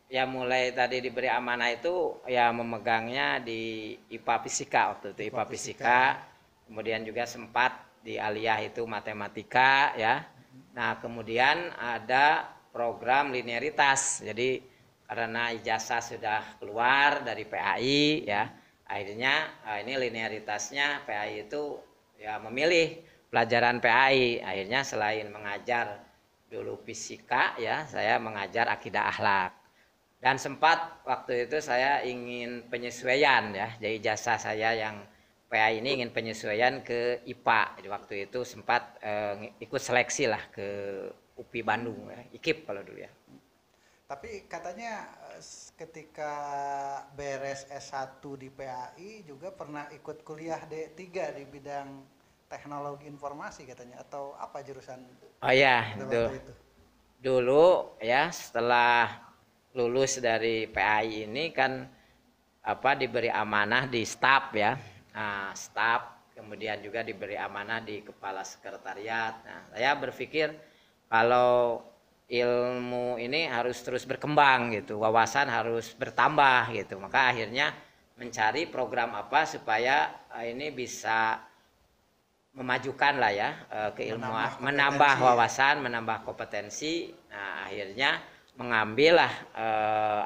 S2: ya mulai tadi diberi amanah itu ya memegangnya di IPA fisika waktu itu, IPA fisika. Kemudian juga sempat di aliyah itu matematika ya. Nah, kemudian ada program linearitas. Jadi karena ijazah sudah keluar dari PAI ya, akhirnya ini linearitasnya PAI itu ya memilih pelajaran PAI. Akhirnya selain mengajar dulu fisika ya, saya mengajar akidah akhlak. Dan sempat waktu itu saya ingin penyesuaian ya, jadi ijazah saya yang PAI ini ingin penyesuaian ke IPA. Jadi waktu itu sempat ikut seleksi lah ke UPI Bandung ya, IKIP kalau dulu ya.
S1: Tapi katanya ketika beres S1 di PAI juga pernah ikut kuliah D3 di bidang teknologi informasi katanya, atau apa jurusan?
S2: Oh ya, itu. Dulu ya setelah lulus dari PAI ini kan diberi amanah di staf ya. Nah, staf, kemudian juga diberi amanah di kepala sekretariat. Nah, saya berpikir kalau ilmu ini harus terus berkembang gitu, wawasan harus bertambah gitu. Maka akhirnya mencari program apa supaya ini bisa memajukan lah ya keilmuan, menambah wawasan, menambah kompetensi. Nah, akhirnya mengambil lah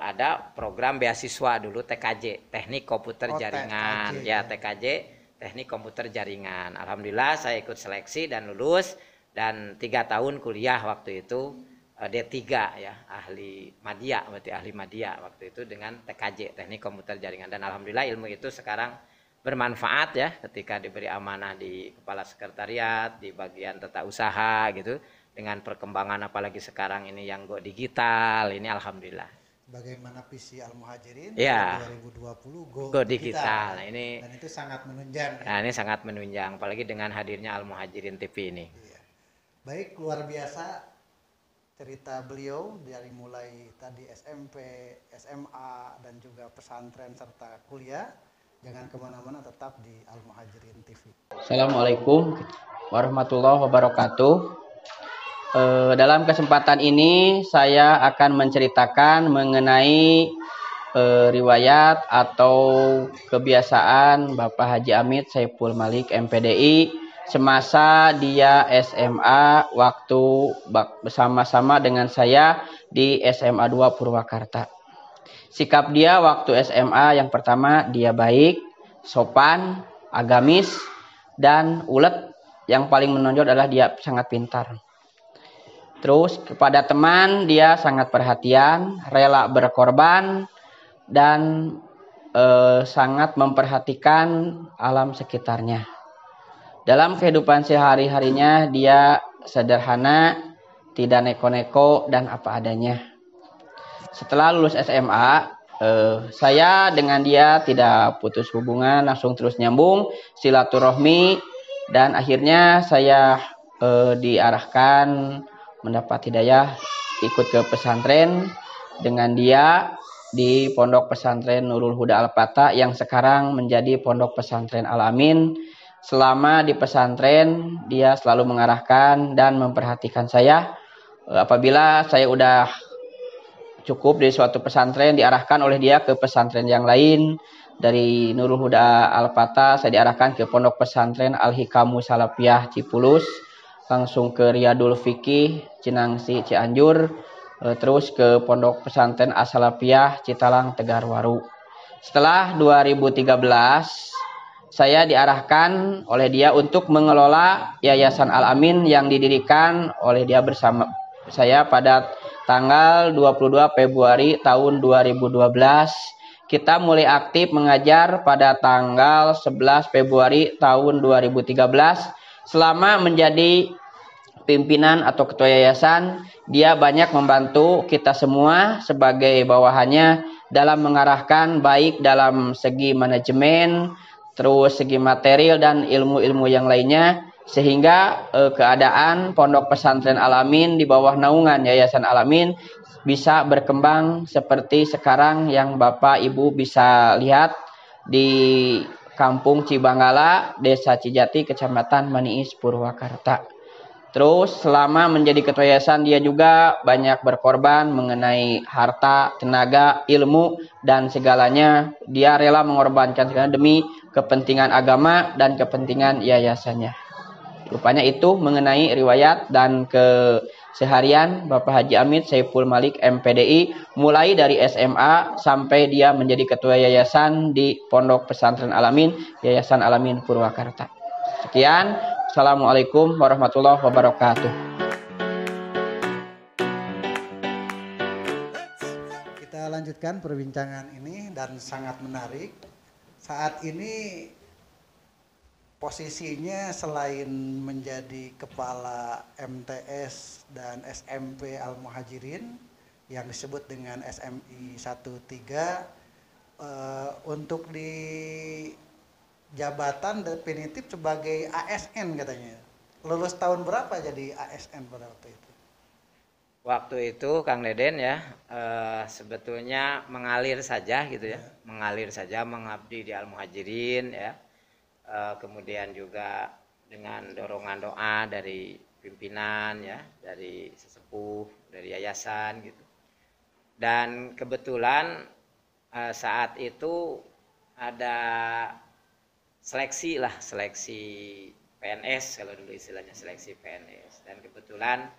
S2: ada program beasiswa dulu TKJ, Teknik Komputer Jaringan. TKJ, ya TKJ, Teknik Komputer Jaringan. Alhamdulillah saya ikut seleksi dan lulus, dan 3 tahun kuliah waktu itu D3 ya, ahli media, berarti ahli media waktu itu dengan TKJ, Teknik Komputer Jaringan. Dan alhamdulillah ilmu itu sekarang bermanfaat ya ketika diberi amanah di kepala sekretariat, di bagian tata usaha gitu, dengan perkembangan apalagi sekarang ini yang go digital ini, alhamdulillah.
S1: Bagaimana visi Al-Muhajirin
S2: ya,
S1: 2020
S2: go digital. Nah, ini
S1: dan itu sangat menunjang.
S2: Nah, ini sangat menunjang apalagi dengan hadirnya Al-Muhajirin TV ini.
S1: Iya. Baik, luar biasa cerita beliau dari mulai tadi SMP, SMA, dan juga pesantren serta kuliah. Jangan kemana-mana, tetap di Al-Muhajirin TV.
S6: Assalamualaikum warahmatullahi wabarakatuh. Dalam kesempatan ini saya akan menceritakan mengenai riwayat atau kebiasaan Bapak Haji Amit Saiful Malik MPDI semasa dia SMA waktu bersama-sama dengan saya di SMA 2 Purwakarta. Sikap dia waktu SMA yang pertama, dia baik, sopan, agamis, dan ulet. Yang paling menonjol adalah dia sangat pintar. Terus kepada teman dia sangat perhatian, rela berkorban, dan sangat memperhatikan alam sekitarnya. Dalam kehidupan sehari-harinya dia sederhana, tidak neko-neko dan apa adanya. Setelah lulus SMA, saya dengan dia tidak putus hubungan, langsung terus nyambung, silaturahmi, dan akhirnya saya diarahkan mendapat hidayah ikut ke pesantren dengan dia di Pondok Pesantren Nurul Huda Al-Fatah yang sekarang menjadi Pondok Pesantren Al-Amin. Selama di pesantren dia selalu mengarahkan dan memperhatikan saya. Apabila saya udah cukup di suatu pesantren, diarahkan oleh dia ke pesantren yang lain. Dari Nurul Huda Al-Fatah saya diarahkan ke Pondok Pesantren Al-Hikamu Salafiyah Cipulus, langsung ke Riyadul Fikih Cinangsi Cianjur, terus ke Pondok Pesantren As-Salafiyah Citalang Tegarwaru. Setelah 2013 saya diarahkan oleh dia untuk mengelola Yayasan Al-Amin yang didirikan oleh dia bersama saya pada tanggal 22 Februari tahun 2012. Kita mulai aktif mengajar pada tanggal 11 Februari tahun 2013. Selama menjadi pimpinan atau ketua yayasan, dia banyak membantu kita semua sebagai bawahannya dalam mengarahkan baik dalam segi manajemen, terus segi material dan ilmu-ilmu yang lainnya, sehingga keadaan Pondok Pesantren Al-Amin di bawah naungan Yayasan Al-Amin bisa berkembang seperti sekarang yang Bapak Ibu bisa lihat di Kampung Cibanggala, Desa Cijati, Kecamatan Maniis, Purwakarta. Terus selama menjadi ketua yayasan dia juga banyak berkorban mengenai harta, tenaga, ilmu, dan segalanya. Dia rela mengorbankan segalanya demi kepentingan agama dan kepentingan yayasannya. Rupanya itu mengenai riwayat dan keseharian Bapak Haji Amit Saiful Malik MPDI mulai dari SMA sampai dia menjadi ketua yayasan di Pondok Pesantren Al-Amin, Yayasan Al-Amin Purwakarta. Sekian. Assalamualaikum warahmatullahi wabarakatuh.
S1: Kita lanjutkan perbincangan ini dan sangat menarik. Saat ini posisinya selain menjadi kepala MTS dan SMP Al-Muhajirin yang disebut dengan SMI 13, untuk di jabatan definitif sebagai ASN katanya. Lulus tahun berapa jadi ASN pada waktu itu?
S2: Waktu itu Kang Deden ya, sebetulnya mengalir saja gitu ya, mengalir saja mengabdi di Al-Muhajirin ya. Kemudian juga dengan dorongan doa dari pimpinan ya, dari sesepuh, dari yayasan gitu. Dan kebetulan saat itu ada seleksi PNS, kalau dulu istilahnya seleksi PNS, dan kebetulan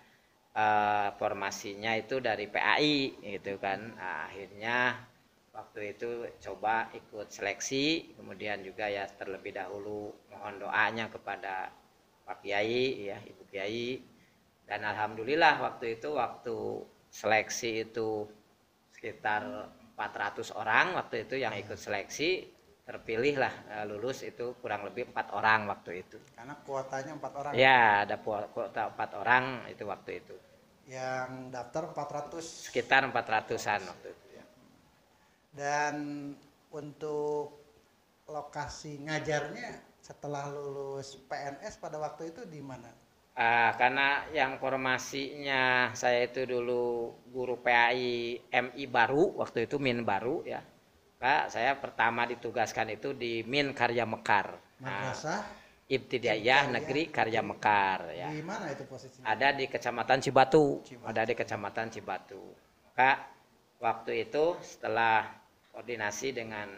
S2: formasinya itu dari PAI gitu kan. Nah, akhirnya waktu itu coba ikut seleksi, kemudian juga ya terlebih dahulu mohon doanya kepada Pak Kiai ya, Ibu Kiai, dan alhamdulillah waktu seleksi itu sekitar 400 orang waktu itu yang ikut seleksi, terpilih lah lulus itu kurang lebih 4 orang waktu itu.
S1: Karena kuotanya 4 orang.
S2: Ya, ada kuota 4 orang itu waktu itu.
S1: Yang daftar 400.
S2: Sekitar 400-an waktu itu ya.
S1: Dan untuk lokasi ngajarnya setelah lulus PNS pada waktu itu di mana?
S2: Karena yang formasinya saya itu dulu guru PAI MI baru, waktu itu Min baru ya. Pak, saya pertama ditugaskan itu di Min Karya Mekar.
S1: Madrasah
S2: Ibtidaiyah Negeri Karya Mekar ya.
S1: Di mana itu posisinya?
S2: Ada di Kecamatan Cibatu. Ada di Kecamatan Cibatu. Maka waktu itu setelah koordinasi dengan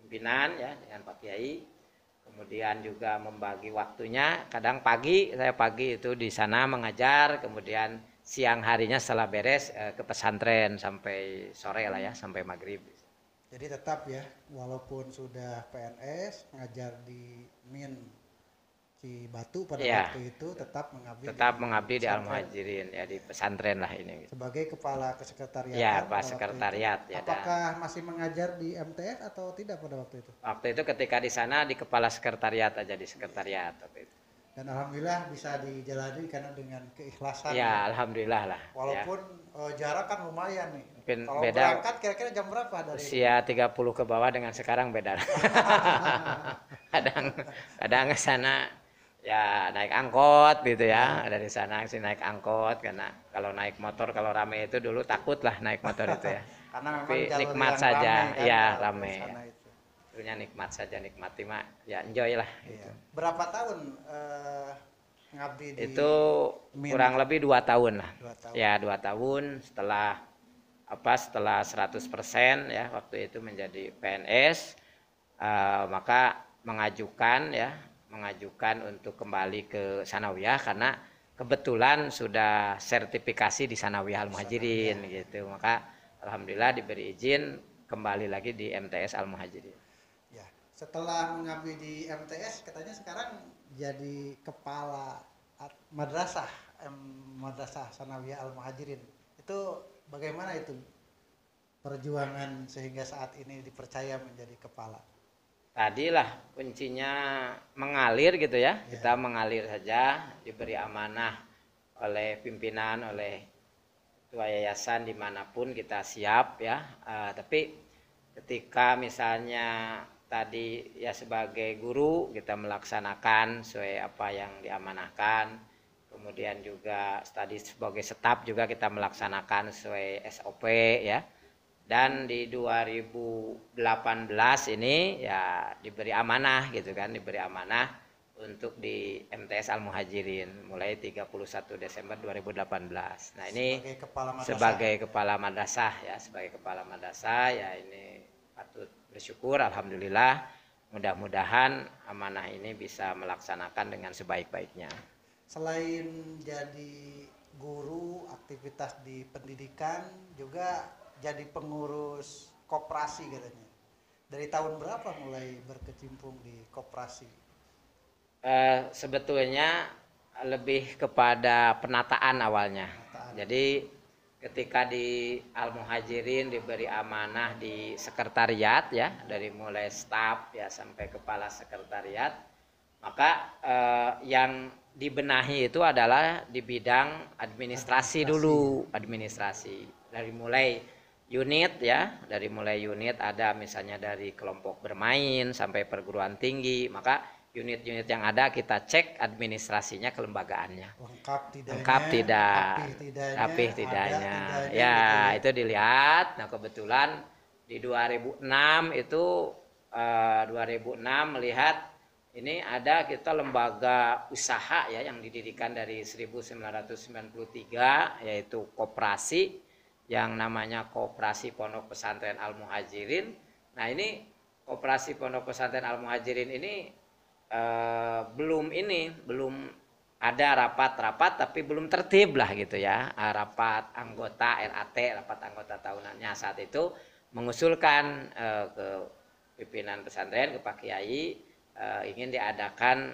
S2: pimpinan ya, dengan Pak Kiai, kemudian juga membagi waktunya, kadang saya pagi itu di sana mengajar, kemudian siang harinya setelah beres ke pesantren sampai sore lah ya, sampai maghrib.
S1: Jadi tetap ya, walaupun sudah PNS, ngajar di Min Cibatu pada
S2: Iya.
S1: waktu itu tetap mengabdi
S2: Tetap mengabdi di Al
S1: pesantren.
S2: Muhajirin ya, di pesantren lah ini gitu.
S1: Sebagai kepala kesekretariatan
S2: Ya,
S1: pada
S2: Pak
S1: waktu
S2: sekretariat
S1: itu.
S2: ya.
S1: Apakah masih mengajar di MTS atau tidak pada waktu itu?
S2: Waktu itu ketika di sana di kepala sekretariat aja, di sekretariat waktu itu.
S1: Dan alhamdulillah bisa dijalani karena dengan keikhlasan.
S2: Ya, alhamdulillah lah. Ya.
S1: Walaupun jarak kan lumayan nih.
S2: Mungkin
S1: Kalau
S2: beda
S1: berangkat kira-kira jam berapa dari
S2: usia 30 ke bawah dengan sekarang beda. kadang kadang ke sana ya naik angkot gitu ya. Dari sana sih naik angkot, karena kalau naik motor kalau rame itu dulu takut lah naik motor itu ya.
S1: Karena memang
S2: Tapi
S1: jalur
S2: nikmat
S1: yang
S2: saja,
S1: rame kan,
S2: ya
S1: kalau
S2: rame.
S1: di sana itu.
S2: Tentunya nikmat saja, nikmati mak ya enjoy lah
S1: Iya.
S2: gitu.
S1: Berapa tahun ngabdi di
S2: Itu
S1: Min?
S2: kurang lebih 2 tahun lah.
S1: 2 tahun.
S2: Ya 2 tahun setelah 100% ya waktu itu menjadi PNS, maka mengajukan untuk kembali ke Sanawiyah karena kebetulan sudah sertifikasi di Sanawiyah Al Muhajirin gitu. Maka alhamdulillah diberi izin kembali lagi di MTS Al Muhajirin.
S1: Ya, setelah mengabdi di MTS katanya sekarang jadi kepala madrasah Madrasah Sanawiyah Al Muhajirin. Itu bagaimana itu perjuangan sehingga saat ini dipercaya menjadi kepala?
S2: Tadilah kuncinya mengalir gitu ya. Kita mengalir saja, diberi amanah oleh pimpinan, oleh ketua yayasan dimanapun kita siap ya. Tapi ketika misalnya tadi ya sebagai guru kita melaksanakan sesuai apa yang diamanahkan, kemudian juga tadi sebagai staf juga kita melaksanakan sesuai SOP ya. Dan di 2018 ini ya diberi amanah gitu kan, diberi amanah untuk di MTS Al Muhajirin mulai 31 Desember 2018. Nah, ini sebagai kepala madrasah ya, sebagai kepala madrasah ya ini patut bersyukur alhamdulillah. Mudah-mudahan amanah ini bisa melaksanakan dengan sebaik-baiknya.
S1: Selain jadi guru, aktivitas di pendidikan juga jadi pengurus koperasi katanya. Dari tahun berapa mulai berkecimpung di koperasi?
S2: Sebetulnya lebih kepada penataan awalnya. Jadi ketika di Al Muhajirin diberi amanah di sekretariat ya, dari mulai staf ya sampai kepala sekretariat, maka yang dibenahi itu adalah di bidang administrasi dulu, administrasi. Dari mulai unit ya, dari mulai unit ada misalnya dari kelompok bermain sampai perguruan tinggi, maka unit-unit yang ada kita cek administrasinya, kelembagaannya. Lengkap tidak, rapih tidaknya. Ya, gitu. Itu dilihat. Nah, kebetulan di 2006 itu 2006 melihat ini ada kita lembaga usaha ya yang didirikan dari 1993 yaitu koperasi yang namanya Koperasi Pondok Pesantren Al Muhajirin. Nah, ini Koperasi Pondok Pesantren Al Muhajirin ini belum ada rapat-rapat tapi belum tertib lah gitu ya. Rapat anggota RAT, rapat anggota tahunannya saat itu mengusulkan ke pimpinan pesantren, ke Pak Kiai, ingin diadakan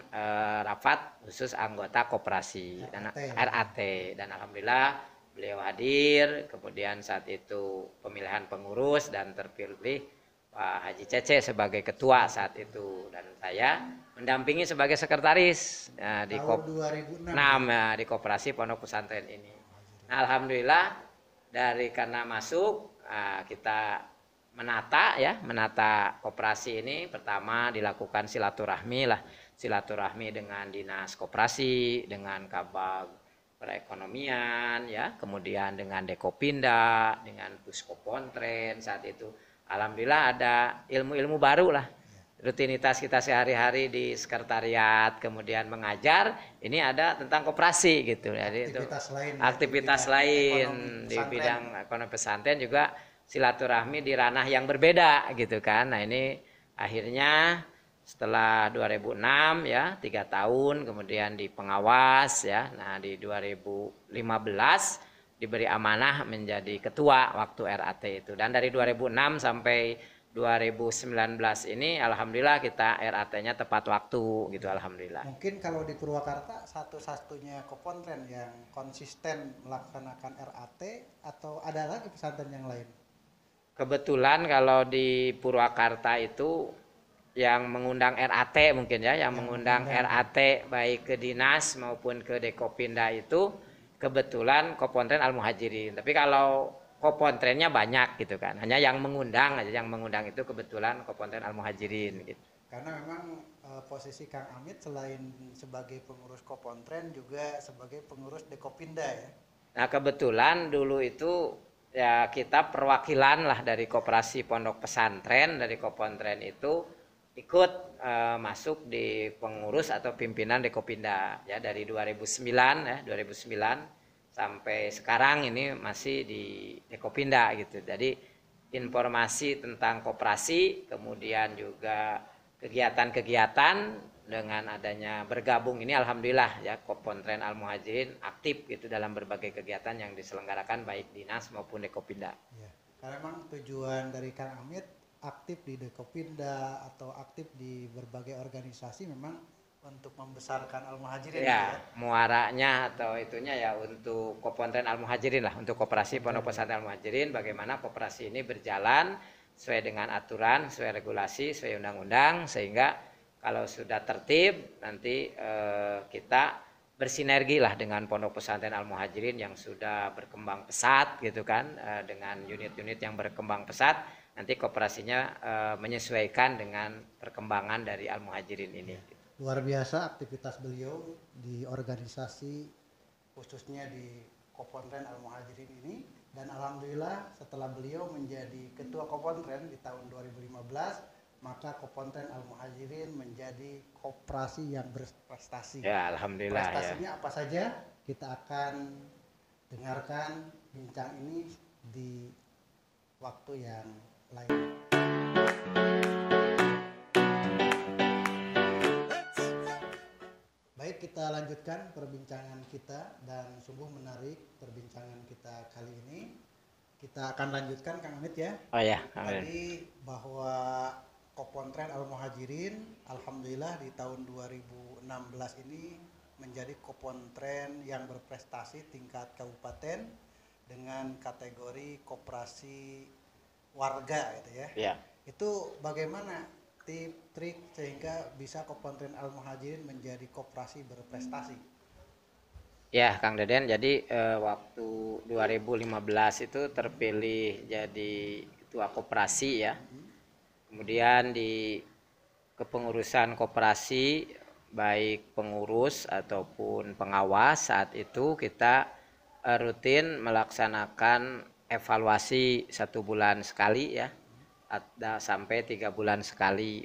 S2: rapat khusus anggota koperasi dan RAT, dan alhamdulillah beliau hadir. Kemudian saat itu pemilihan pengurus dan terpilih Pak Haji Cece sebagai ketua saat itu, dan saya mendampingi sebagai sekretaris di tahun 2006 di koperasi Pondok Pesantren ini. Nah, alhamdulillah karena masuk kita menata koperasi ini. Pertama dilakukan silaturahmi dengan dinas koperasi, dengan kabag perekonomian ya, kemudian dengan Dekopinda, dengan Puskopontren saat itu. Alhamdulillah ada ilmu-ilmu baru lah. Rutinitas kita sehari-hari di sekretariat, kemudian mengajar, ini ada tentang koperasi gitu. Jadi aktivitas lain di bidang ekonomi pesantren juga silaturahmi di ranah yang berbeda gitu kan. Nah, ini akhirnya setelah 2006 ya 3 tahun kemudian di pengawas ya. Nah, di 2015 diberi amanah menjadi ketua waktu RAT itu, dan dari 2006 sampai 2019 ini alhamdulillah kita RAT-nya tepat waktu gitu, alhamdulillah.
S1: Mungkin kalau di Purwakarta satu-satunya Kopontren yang konsisten melaksanakan RAT atau ada lagi pesantren yang lain?
S2: Kebetulan kalau di Purwakarta itu yang mengundang RAT mungkin ya, yang mengundang RAT baik ke dinas maupun ke Dekopinda itu kebetulan Kopontren Al Muhajirin. Tapi kalau Kopontrennya banyak gitu kan, hanya yang mengundang aja, yang mengundang itu kebetulan Kopontren Al Muhajirin gitu.
S1: Karena memang posisi Kang Amit selain sebagai pengurus Kopontren juga sebagai pengurus Dekopinda ya.
S2: Nah kebetulan dulu itu ya kita perwakilan lah dari koperasi pondok pesantren dari Kopontren itu ikut masuk di pengurus atau pimpinan Dekopinda ya dari 2009 ya 2009 sampai sekarang ini masih di Dekopinda gitu. Jadi informasi tentang koperasi kemudian juga kegiatan-kegiatan dengan adanya bergabung ini alhamdulillah ya Kopontren Al Muhajirin aktif gitu dalam berbagai kegiatan yang diselenggarakan baik dinas maupun Dekopinda.
S1: Ya, karena memang tujuan dari Kang Amit aktif di Dekopinda atau aktif di berbagai organisasi memang untuk membesarkan Al Muhajirin
S2: ya, muaranya atau itunya ya untuk Kopontren Al Muhajirin lah, untuk koperasi pondok pesantren Al Muhajirin bagaimana koperasi ini berjalan sesuai dengan aturan, sesuai regulasi, sesuai undang-undang sehingga kalau sudah tertib nanti kita bersinergi lah dengan pondok pesantren Al Muhajirin yang sudah berkembang pesat gitu kan, dengan unit-unit yang berkembang pesat nanti koperasinya menyesuaikan dengan perkembangan dari Al Muhajirin ini.
S1: Luar biasa aktivitas beliau di organisasi khususnya di Kopontren Al Muhajirin ini, dan alhamdulillah setelah beliau menjadi ketua Kopontren di tahun 2015 maka Kopontren Al Muhajirin menjadi koperasi yang berprestasi.
S2: Ya alhamdulillah.
S1: Prestasinya
S2: ya.
S1: apa saja kita akan dengarkan bincang ini di waktu yang lain. Baik, kita lanjutkan perbincangan kita dan sungguh menarik perbincangan kita kali ini. Kita akan lanjutkan Kang Amit ya.
S2: Oh ya.
S1: Tadi bahwa Kopontren Al Muhajirin alhamdulillah di tahun 2016 ini menjadi Kopontren yang berprestasi tingkat kabupaten dengan kategori koperasi warga gitu ya.
S2: Ya.
S1: Itu bagaimana tip trik sehingga bisa Kopontren Al Muhajirin menjadi koperasi berprestasi?
S2: Ya Kang Deden, jadi waktu 2015 itu terpilih jadi ketua koperasi ya. Kemudian di kepengurusan koperasi baik pengurus ataupun pengawas saat itu kita rutin melaksanakan evaluasi 1 bulan sekali ya. Ada sampai 3 bulan sekali.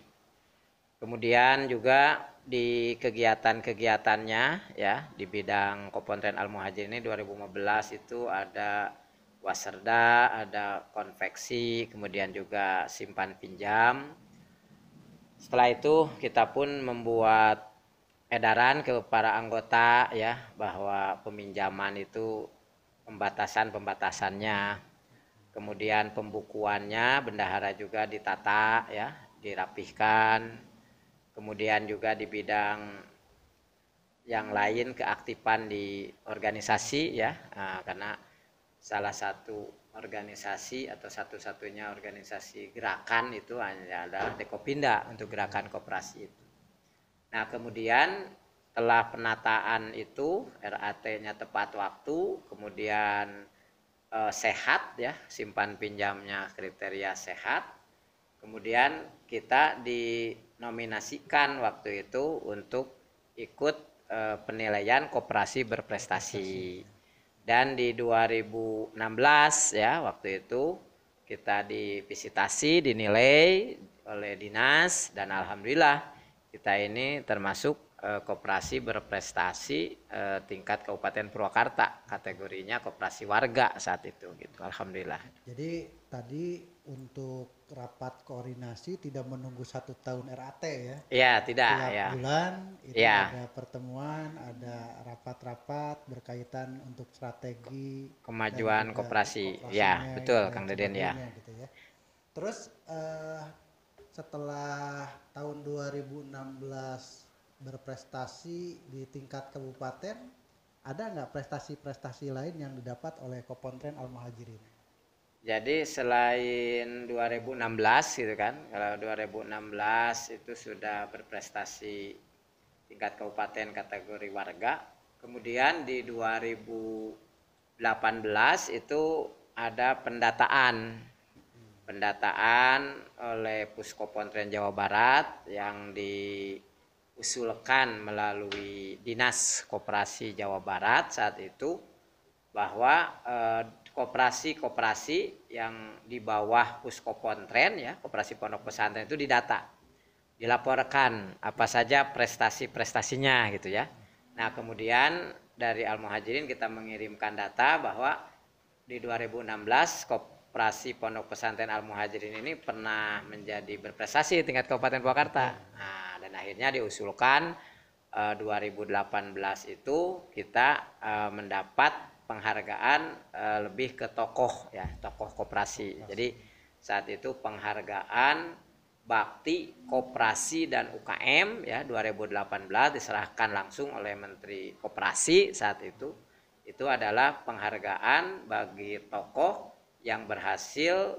S2: Kemudian juga di kegiatan-kegiatannya ya di bidang Kopontren Al Muhajirin ini 2015 itu ada waserda, ada konveksi, kemudian juga simpan pinjam. Setelah itu kita pun membuat edaran ke para anggota ya bahwa peminjaman itu pembatasannya. Kemudian pembukuannya bendahara juga ditata ya, dirapihkan. Kemudian juga di bidang yang lain keaktifan di organisasi ya, karena salah satu organisasi atau satu-satunya organisasi gerakan itu hanya adalah Dekopinda untuk gerakan koperasi itu. Nah kemudian setelah penataan itu RAT-nya tepat waktu, kemudian sehat ya, simpan pinjamnya kriteria sehat. Kemudian kita dinominasikan waktu itu untuk ikut penilaian koperasi berprestasi. Dan di 2016 ya waktu itu kita divisitasi, dinilai oleh dinas dan alhamdulillah kita ini termasuk koperasi berprestasi tingkat Kabupaten Purwakarta, kategorinya koperasi warga saat itu gitu. Alhamdulillah.
S1: Jadi tadi untuk rapat koordinasi tidak menunggu 1 tahun RAT ya?
S2: Iya, tidak.
S1: Tiap
S2: ya.
S1: bulan itu
S2: ya.
S1: ada pertemuan, ada rapat-rapat berkaitan untuk strategi
S2: kemajuan koperasi. Ya, betul Kang Deden ya.
S1: Gitu ya. Terus setelah tahun 2016 berprestasi di tingkat kabupaten, ada nggak prestasi-prestasi lain yang didapat oleh Kopontren Al-Muhajirin?
S2: Jadi selain 2016 gitu kan, kalau 2016 itu sudah berprestasi tingkat kabupaten kategori warga. Kemudian di 2018 itu ada pendataan oleh Puskopontren Jawa Barat yang diusulkan melalui Dinas Koperasi Jawa Barat saat itu, bahwa koperasi-koperasi yang di bawah Puskopontren ya, koperasi pondok pesantren itu didata, dilaporkan apa saja prestasi-prestasinya gitu ya. Nah, kemudian dari Al-Muhajirin kita mengirimkan data bahwa di 2016 koperasi pondok pesantren Al-Muhajirin ini pernah menjadi berprestasi tingkat Kabupaten Purwakarta. Nah, dan akhirnya diusulkan 2018 itu kita mendapat penghargaan lebih ke tokoh ya, tokoh koperasi. Jadi saat itu penghargaan Bakti Koperasi dan UKM ya 2018 diserahkan langsung oleh Menteri Koperasi saat itu. Itu adalah penghargaan bagi tokoh yang berhasil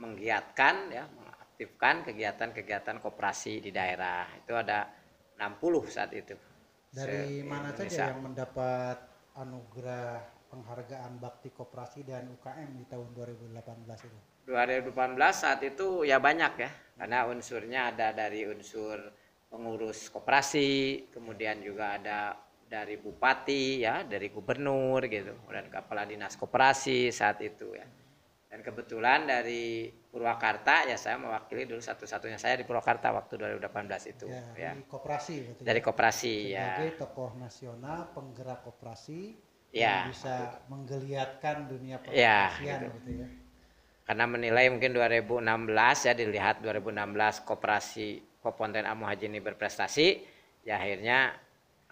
S2: menggiatkan ya, mengaktifkan kegiatan-kegiatan koperasi di daerah. Itu ada 60 saat itu.
S1: Dari mana saja yang mendapat anugerah penghargaan Bakti Koperasi dan UKM di tahun 2018 itu?
S2: 2018 saat itu ya banyak ya, karena unsurnya ada dari unsur pengurus koperasi, kemudian juga ada dari bupati ya, dari gubernur gitu, dan kepala dinas koperasi saat itu ya. Dan kebetulan dari Purwakarta ya, saya mewakili dulu satu-satunya saya di Purwakarta waktu 2018 itu ya.
S1: Dari koperasi betul.
S2: Dari koperasi ya.
S1: Sebagai tokoh nasional penggerak koperasi
S2: ya,
S1: yang bisa menggeliatkan dunia
S2: ya,
S1: perkoperasian
S2: gitu.
S1: gitu ya.
S2: Karena menilai mungkin 2016 ya, dilihat 2016 koperasi Kopontren Al-Muhajirin ini berprestasi, ya akhirnya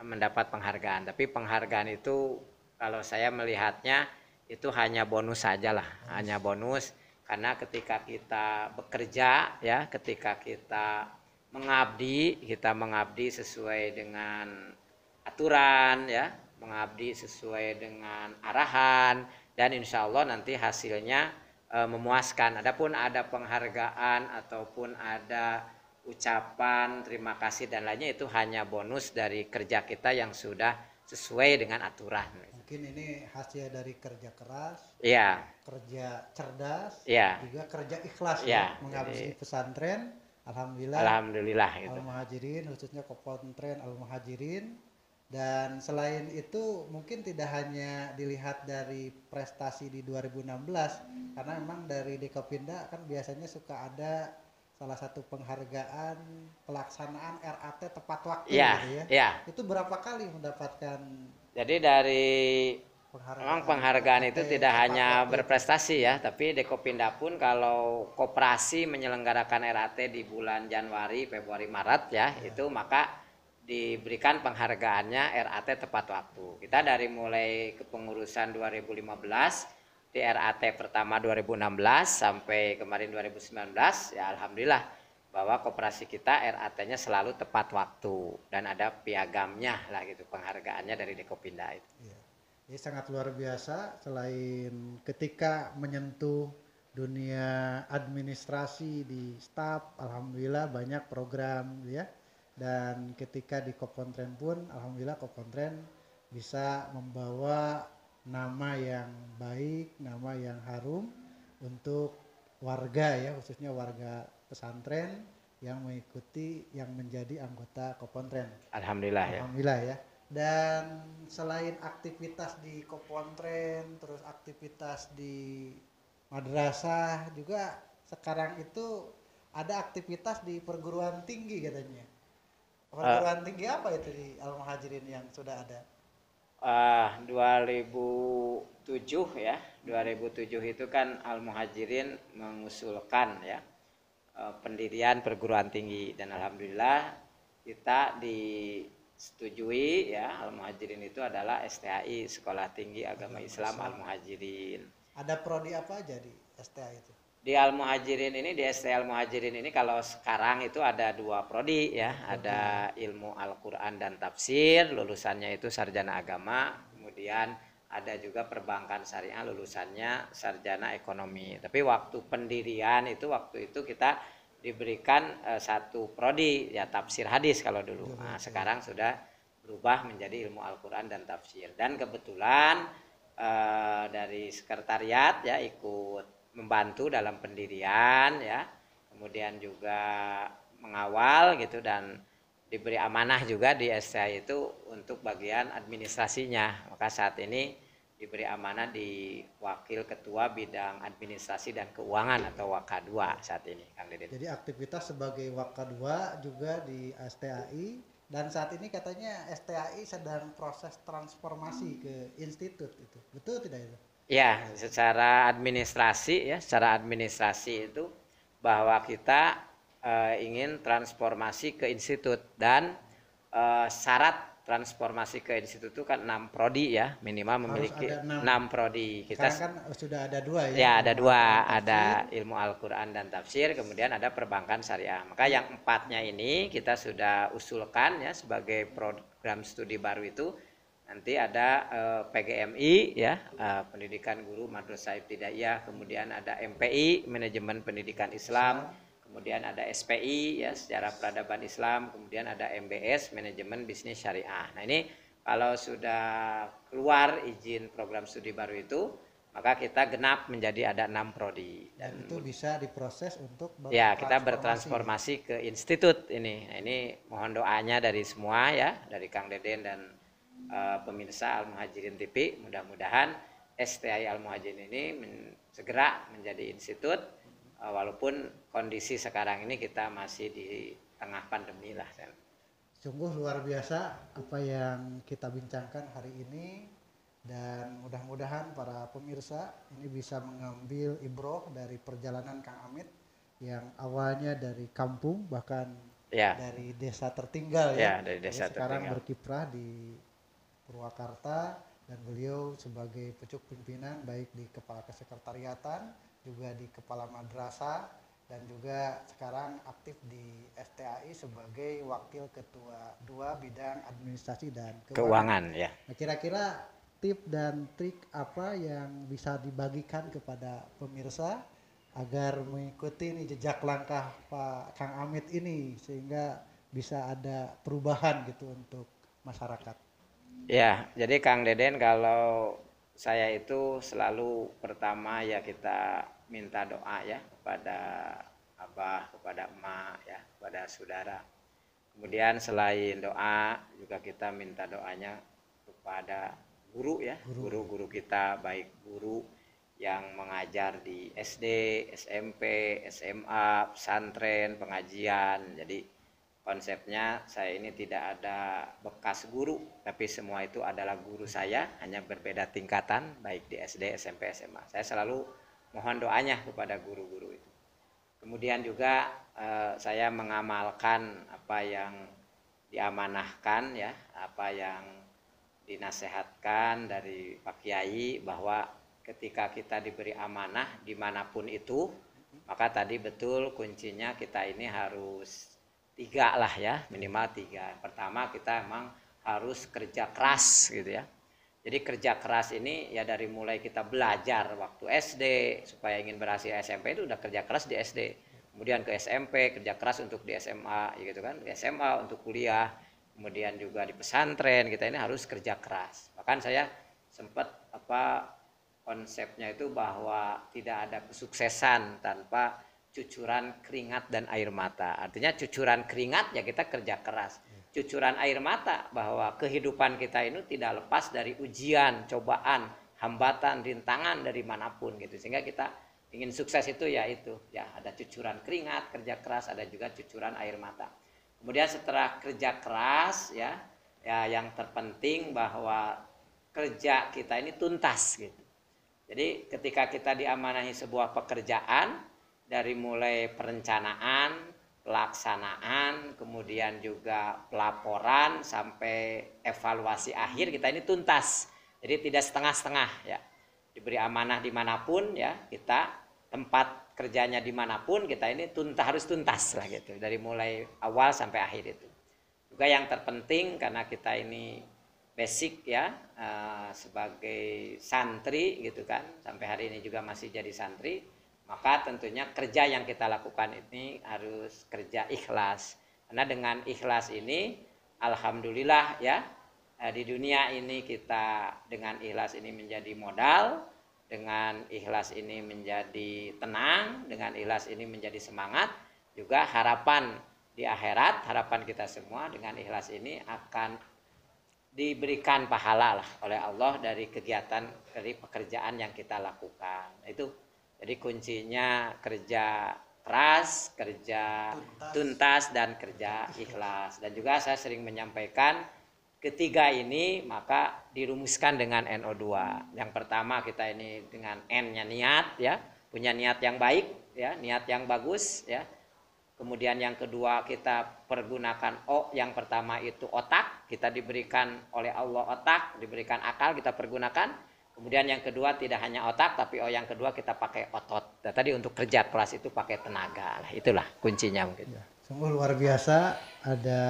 S2: mendapat penghargaan. Tapi penghargaan itu kalau saya melihatnya itu hanya bonus saja lah, hanya bonus, karena ketika kita bekerja ya, ketika kita mengabdi sesuai dengan aturan ya, mengabdi sesuai dengan arahan, dan insya Allah nanti hasilnya memuaskan. Adapun ada penghargaan ataupun ada ucapan terima kasih dan lainnya, itu hanya bonus dari kerja kita yang sudah sesuai dengan aturan.
S1: Mungkin ini hasil dari kerja keras,
S2: ya,
S1: kerja cerdas,
S2: ya,
S1: juga kerja ikhlas
S2: ya,
S1: mengabdi pesantren.
S2: Alhamdulillah gitu.
S1: Al-Muhajirin, khususnya Kopontren Al-Muhajirin. Dan selain itu mungkin tidak hanya dilihat dari prestasi di 2016, karena memang dari Dekopinda kan biasanya suka ada salah satu penghargaan pelaksanaan RAT tepat waktu gitu ya.
S2: Ya.
S1: Itu berapa kali mendapatkan?
S2: Jadi dari penghargaan itu tidak hanya berprestasi ya, tapi Dekopinda pun kalau koperasi menyelenggarakan RAT di bulan Januari, Februari, Maret ya, itu maka diberikan penghargaannya RAT tepat waktu. Kita dari mulai kepengurusan 2015 di RAT pertama 2016 sampai kemarin 2019 ya, alhamdulillah bahwa koperasi kita RAT-nya selalu tepat waktu dan ada piagamnya lah gitu, penghargaannya dari Dekopinda itu.
S1: Ya. Ini sangat luar biasa. Selain ketika menyentuh dunia administrasi di staf, alhamdulillah banyak program ya. Dan ketika di Kopontren pun alhamdulillah Kopontren bisa membawa nama yang baik, nama yang harum untuk warga ya, khususnya warga pesantren yang mengikuti, yang menjadi anggota Kopontren.
S2: Alhamdulillah,
S1: alhamdulillah ya. Dan selain aktivitas di Kopontren, terus aktivitas di madrasah juga, sekarang itu ada aktivitas di perguruan tinggi katanya. Perguruan tinggi apa itu di Al-Muhajirin yang sudah ada?
S2: 2007 ya, 2007 itu kan Al-Muhajirin mengusulkan ya pendirian perguruan tinggi, dan alhamdulillah kita disetujui ya, Al-Muhajirin itu adalah STAI, Sekolah Tinggi Agama Islam Al-Muhajirin.
S1: Ada prodi apa aja di STAI itu?
S2: Di Al-Muhajirin ini, di ST Al-Muhajirin ini kalau sekarang itu ada 2 prodi ya, ada ilmu Al-Quran dan tafsir, lulusannya itu sarjana agama, kemudian ada juga perbankan syariah, lulusannya sarjana ekonomi. Tapi waktu pendirian itu, waktu itu kita diberikan 1 prodi ya, tafsir hadis kalau dulu. Nah, sekarang sudah berubah menjadi ilmu Al-Quran dan tafsir. Dan kebetulan dari sekretariat ya ikut membantu dalam pendirian ya, kemudian juga mengawal gitu, dan diberi amanah juga di STI itu untuk bagian administrasinya. Maka saat ini diberi amanah di Wakil Ketua Bidang Administrasi dan Keuangan atau WK2 saat ini, Kang Deden.
S1: Jadi aktivitas sebagai WK2 juga di STAI, dan saat ini katanya STAI sedang proses transformasi ke institut, itu betul tidak itu?
S2: Ya, secara administrasi ya, secara administrasi itu bahwa kita ingin transformasi ke institut, dan syarat transformasi ke institut itu kan 6 prodi ya, minimal memiliki 6 prodi. Kita
S1: sekarang kan sudah ada 2 ya.
S2: Ya, ada 2, ada ilmu Al-Quran dan tafsir, kemudian ada perbankan syariah. Maka yang 4-nya ini kita sudah usulkan ya sebagai program studi baru itu. Nanti ada PGMI ya, pendidikan guru madrasah ibtidaiyah, kemudian ada MPI, manajemen pendidikan Islam, kemudian ada SPI ya, sejarah peradaban Islam, kemudian ada MBS, manajemen bisnis syariah. Nah, ini kalau sudah keluar izin program studi baru itu, maka kita genap menjadi ada 6 prodi,
S1: dan itu bisa diproses untuk
S2: ya kita bertransformasi ke institut ini. Nah, ini mohon doanya dari semua ya, dari Kang Deden dan pemirsa Al-Muhajirin TV, mudah-mudahan STI Al-Muhajirin ini segera menjadi institut, walaupun kondisi sekarang ini kita masih di tengah pandemi lah.
S1: Sungguh luar biasa apa yang kita bincangkan hari ini, dan mudah-mudahan para pemirsa ini bisa mengambil ibroh dari perjalanan Kang Amit yang awalnya dari kampung, bahkan
S2: ya,
S1: dari desa tertinggal ya,
S2: dari desa
S1: sekarang
S2: tertinggal,
S1: berkiprah di Purwakarta, dan beliau sebagai pucuk pimpinan baik di kepala kesekretariatan, juga di kepala madrasah, dan juga sekarang aktif di STAI sebagai wakil ketua 2 bidang administrasi dan keuangan ya. Nah, kira-kira tip dan trik apa yang bisa dibagikan kepada pemirsa agar mengikuti nih jejak langkah Pak Kang Amit ini sehingga bisa ada perubahan gitu untuk masyarakat?
S2: Ya, jadi Kang Deden, kalau saya itu selalu pertama ya kita minta doa ya kepada abah, kepada emak ya, kepada saudara. Kemudian selain doa juga kita minta doanya kepada guru ya, guru-guru kita, baik guru yang mengajar di SD, SMP, SMA, pesantren, pengajian. Jadi konsepnya saya ini tidak ada bekas guru, tapi semua itu adalah guru saya, hanya berbeda tingkatan, baik di SD, SMP, SMA. Saya selalu mohon doanya kepada guru-guru itu. Kemudian juga saya mengamalkan apa yang diamanahkan ya, apa yang dinasehatkan dari Pak Kiai, bahwa ketika kita diberi amanah dimanapun itu, maka tadi betul kuncinya kita ini harus 3 lah ya, minimal 3. Pertama, kita emang harus kerja keras gitu ya. Jadi kerja keras ini ya dari mulai kita belajar waktu SD, supaya ingin berhasil SMP itu udah kerja keras di SD. Kemudian ke SMP, kerja keras untuk di SMA gitu kan, di SMA untuk kuliah. Kemudian juga di pesantren kita ini harus kerja keras. Bahkan saya sempat konsepnya itu bahwa tidak ada kesuksesan tanpa cucuran keringat dan air mata. Artinya cucuran keringat ya kita kerja keras. Cucuran air mata bahwa kehidupan kita ini tidak lepas dari ujian, cobaan, hambatan, rintangan dari manapun gitu. Sehingga kita ingin sukses itu ya ada cucuran keringat, kerja keras, ada juga cucuran air mata. Kemudian setelah kerja keras ya yang terpenting bahwa kerja kita ini tuntas gitu. Jadi ketika kita diamanahi sebuah pekerjaan, dari mulai perencanaan, pelaksanaan, kemudian juga pelaporan sampai evaluasi akhir, kita ini tuntas. Jadi tidak setengah-setengah ya. Diberi amanah dimanapun ya, kita tempat kerjanya dimanapun kita ini harus tuntas lah gitu, dari mulai awal sampai akhir itu. Juga yang terpenting karena kita ini basic ya, sebagai santri gitu kan, sampai hari ini juga masih jadi santri, maka tentunya kerja yang kita lakukan ini harus kerja ikhlas. Karena dengan ikhlas ini alhamdulillah ya, di dunia ini kita dengan ikhlas ini menjadi modal, dengan ikhlas ini menjadi tenang, dengan ikhlas ini menjadi semangat. Juga harapan di akhirat, harapan kita semua dengan ikhlas ini akan diberikan pahala lah oleh Allah dari kegiatan, dari pekerjaan yang kita lakukan. Itu jadi kuncinya kerja keras, kerja tuntas, dan kerja ikhlas. Dan juga saya sering menyampaikan ketiga ini maka dirumuskan dengan NO2. Yang pertama kita ini dengan N-nya niat ya, punya niat yang baik ya, niat yang bagus ya. Kemudian yang kedua kita pergunakan O, yang pertama itu otak, kita diberikan oleh Allah otak, diberikan akal, kita pergunakan. Kemudian yang kedua tidak hanya otak, tapi O yang kedua kita pakai otot. Nah, tadi untuk kerja keras itu pakai tenaga lah, itulah kuncinya mungkin.
S1: Sungguh luar biasa, ada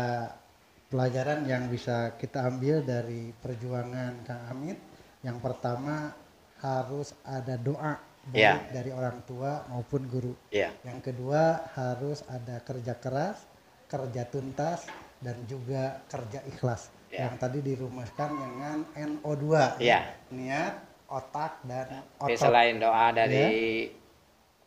S1: pelajaran yang bisa kita ambil dari perjuangan Kang Amit. Yang pertama harus ada doa baik dari orang tua maupun guru. Yang kedua harus ada kerja keras, kerja tuntas, dan juga kerja ikhlas. Yang tadi dirumuskan dengan NO2, niat, otak, dan otot.
S2: Selain doa dari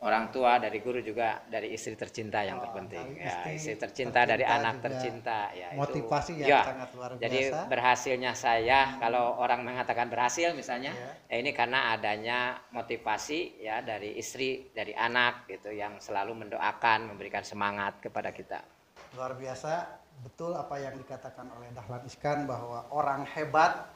S2: orang tua, dari guru, juga dari istri tercinta yang terpenting. Istri tercinta dari anak tercinta. Ya,
S1: motivasi itu, yang sangat luar biasa.
S2: Jadi berhasilnya saya, kalau orang mengatakan berhasil misalnya, ya ini karena adanya motivasi ya dari istri, dari anak gitu, yang selalu mendoakan, memberikan semangat kepada kita.
S1: Luar biasa, betul apa yang dikatakan oleh Dahlan Iskan bahwa orang hebat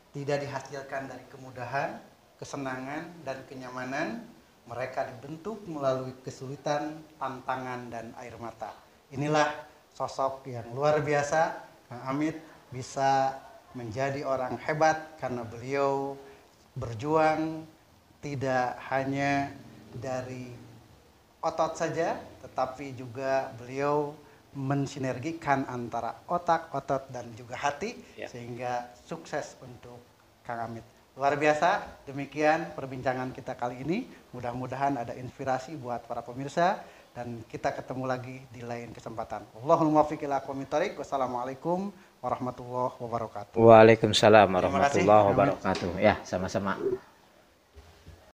S1: tidak dihasilkan dari kemudahan, kesenangan, dan kenyamanan. Mereka dibentuk melalui kesulitan, tantangan, dan air mata. Inilah sosok yang luar biasa. Kang Amit bisa menjadi orang hebat karena beliau berjuang tidak hanya dari otot saja, tetapi juga beliau mensinergikan antara otak, otot, dan juga hati, sehingga sukses untuk Kang Amit. Luar biasa, demikian perbincangan kita kali ini. Mudah-mudahan ada inspirasi buat para pemirsa, dan kita ketemu lagi di lain kesempatan. Allahumma muwaffiq ila aqwamit thoriq. Wassalamualaikum warahmatullahi wabarakatuh.
S2: Waalaikumsalam warahmatullahi wabarakatuh. Ya, sama-sama.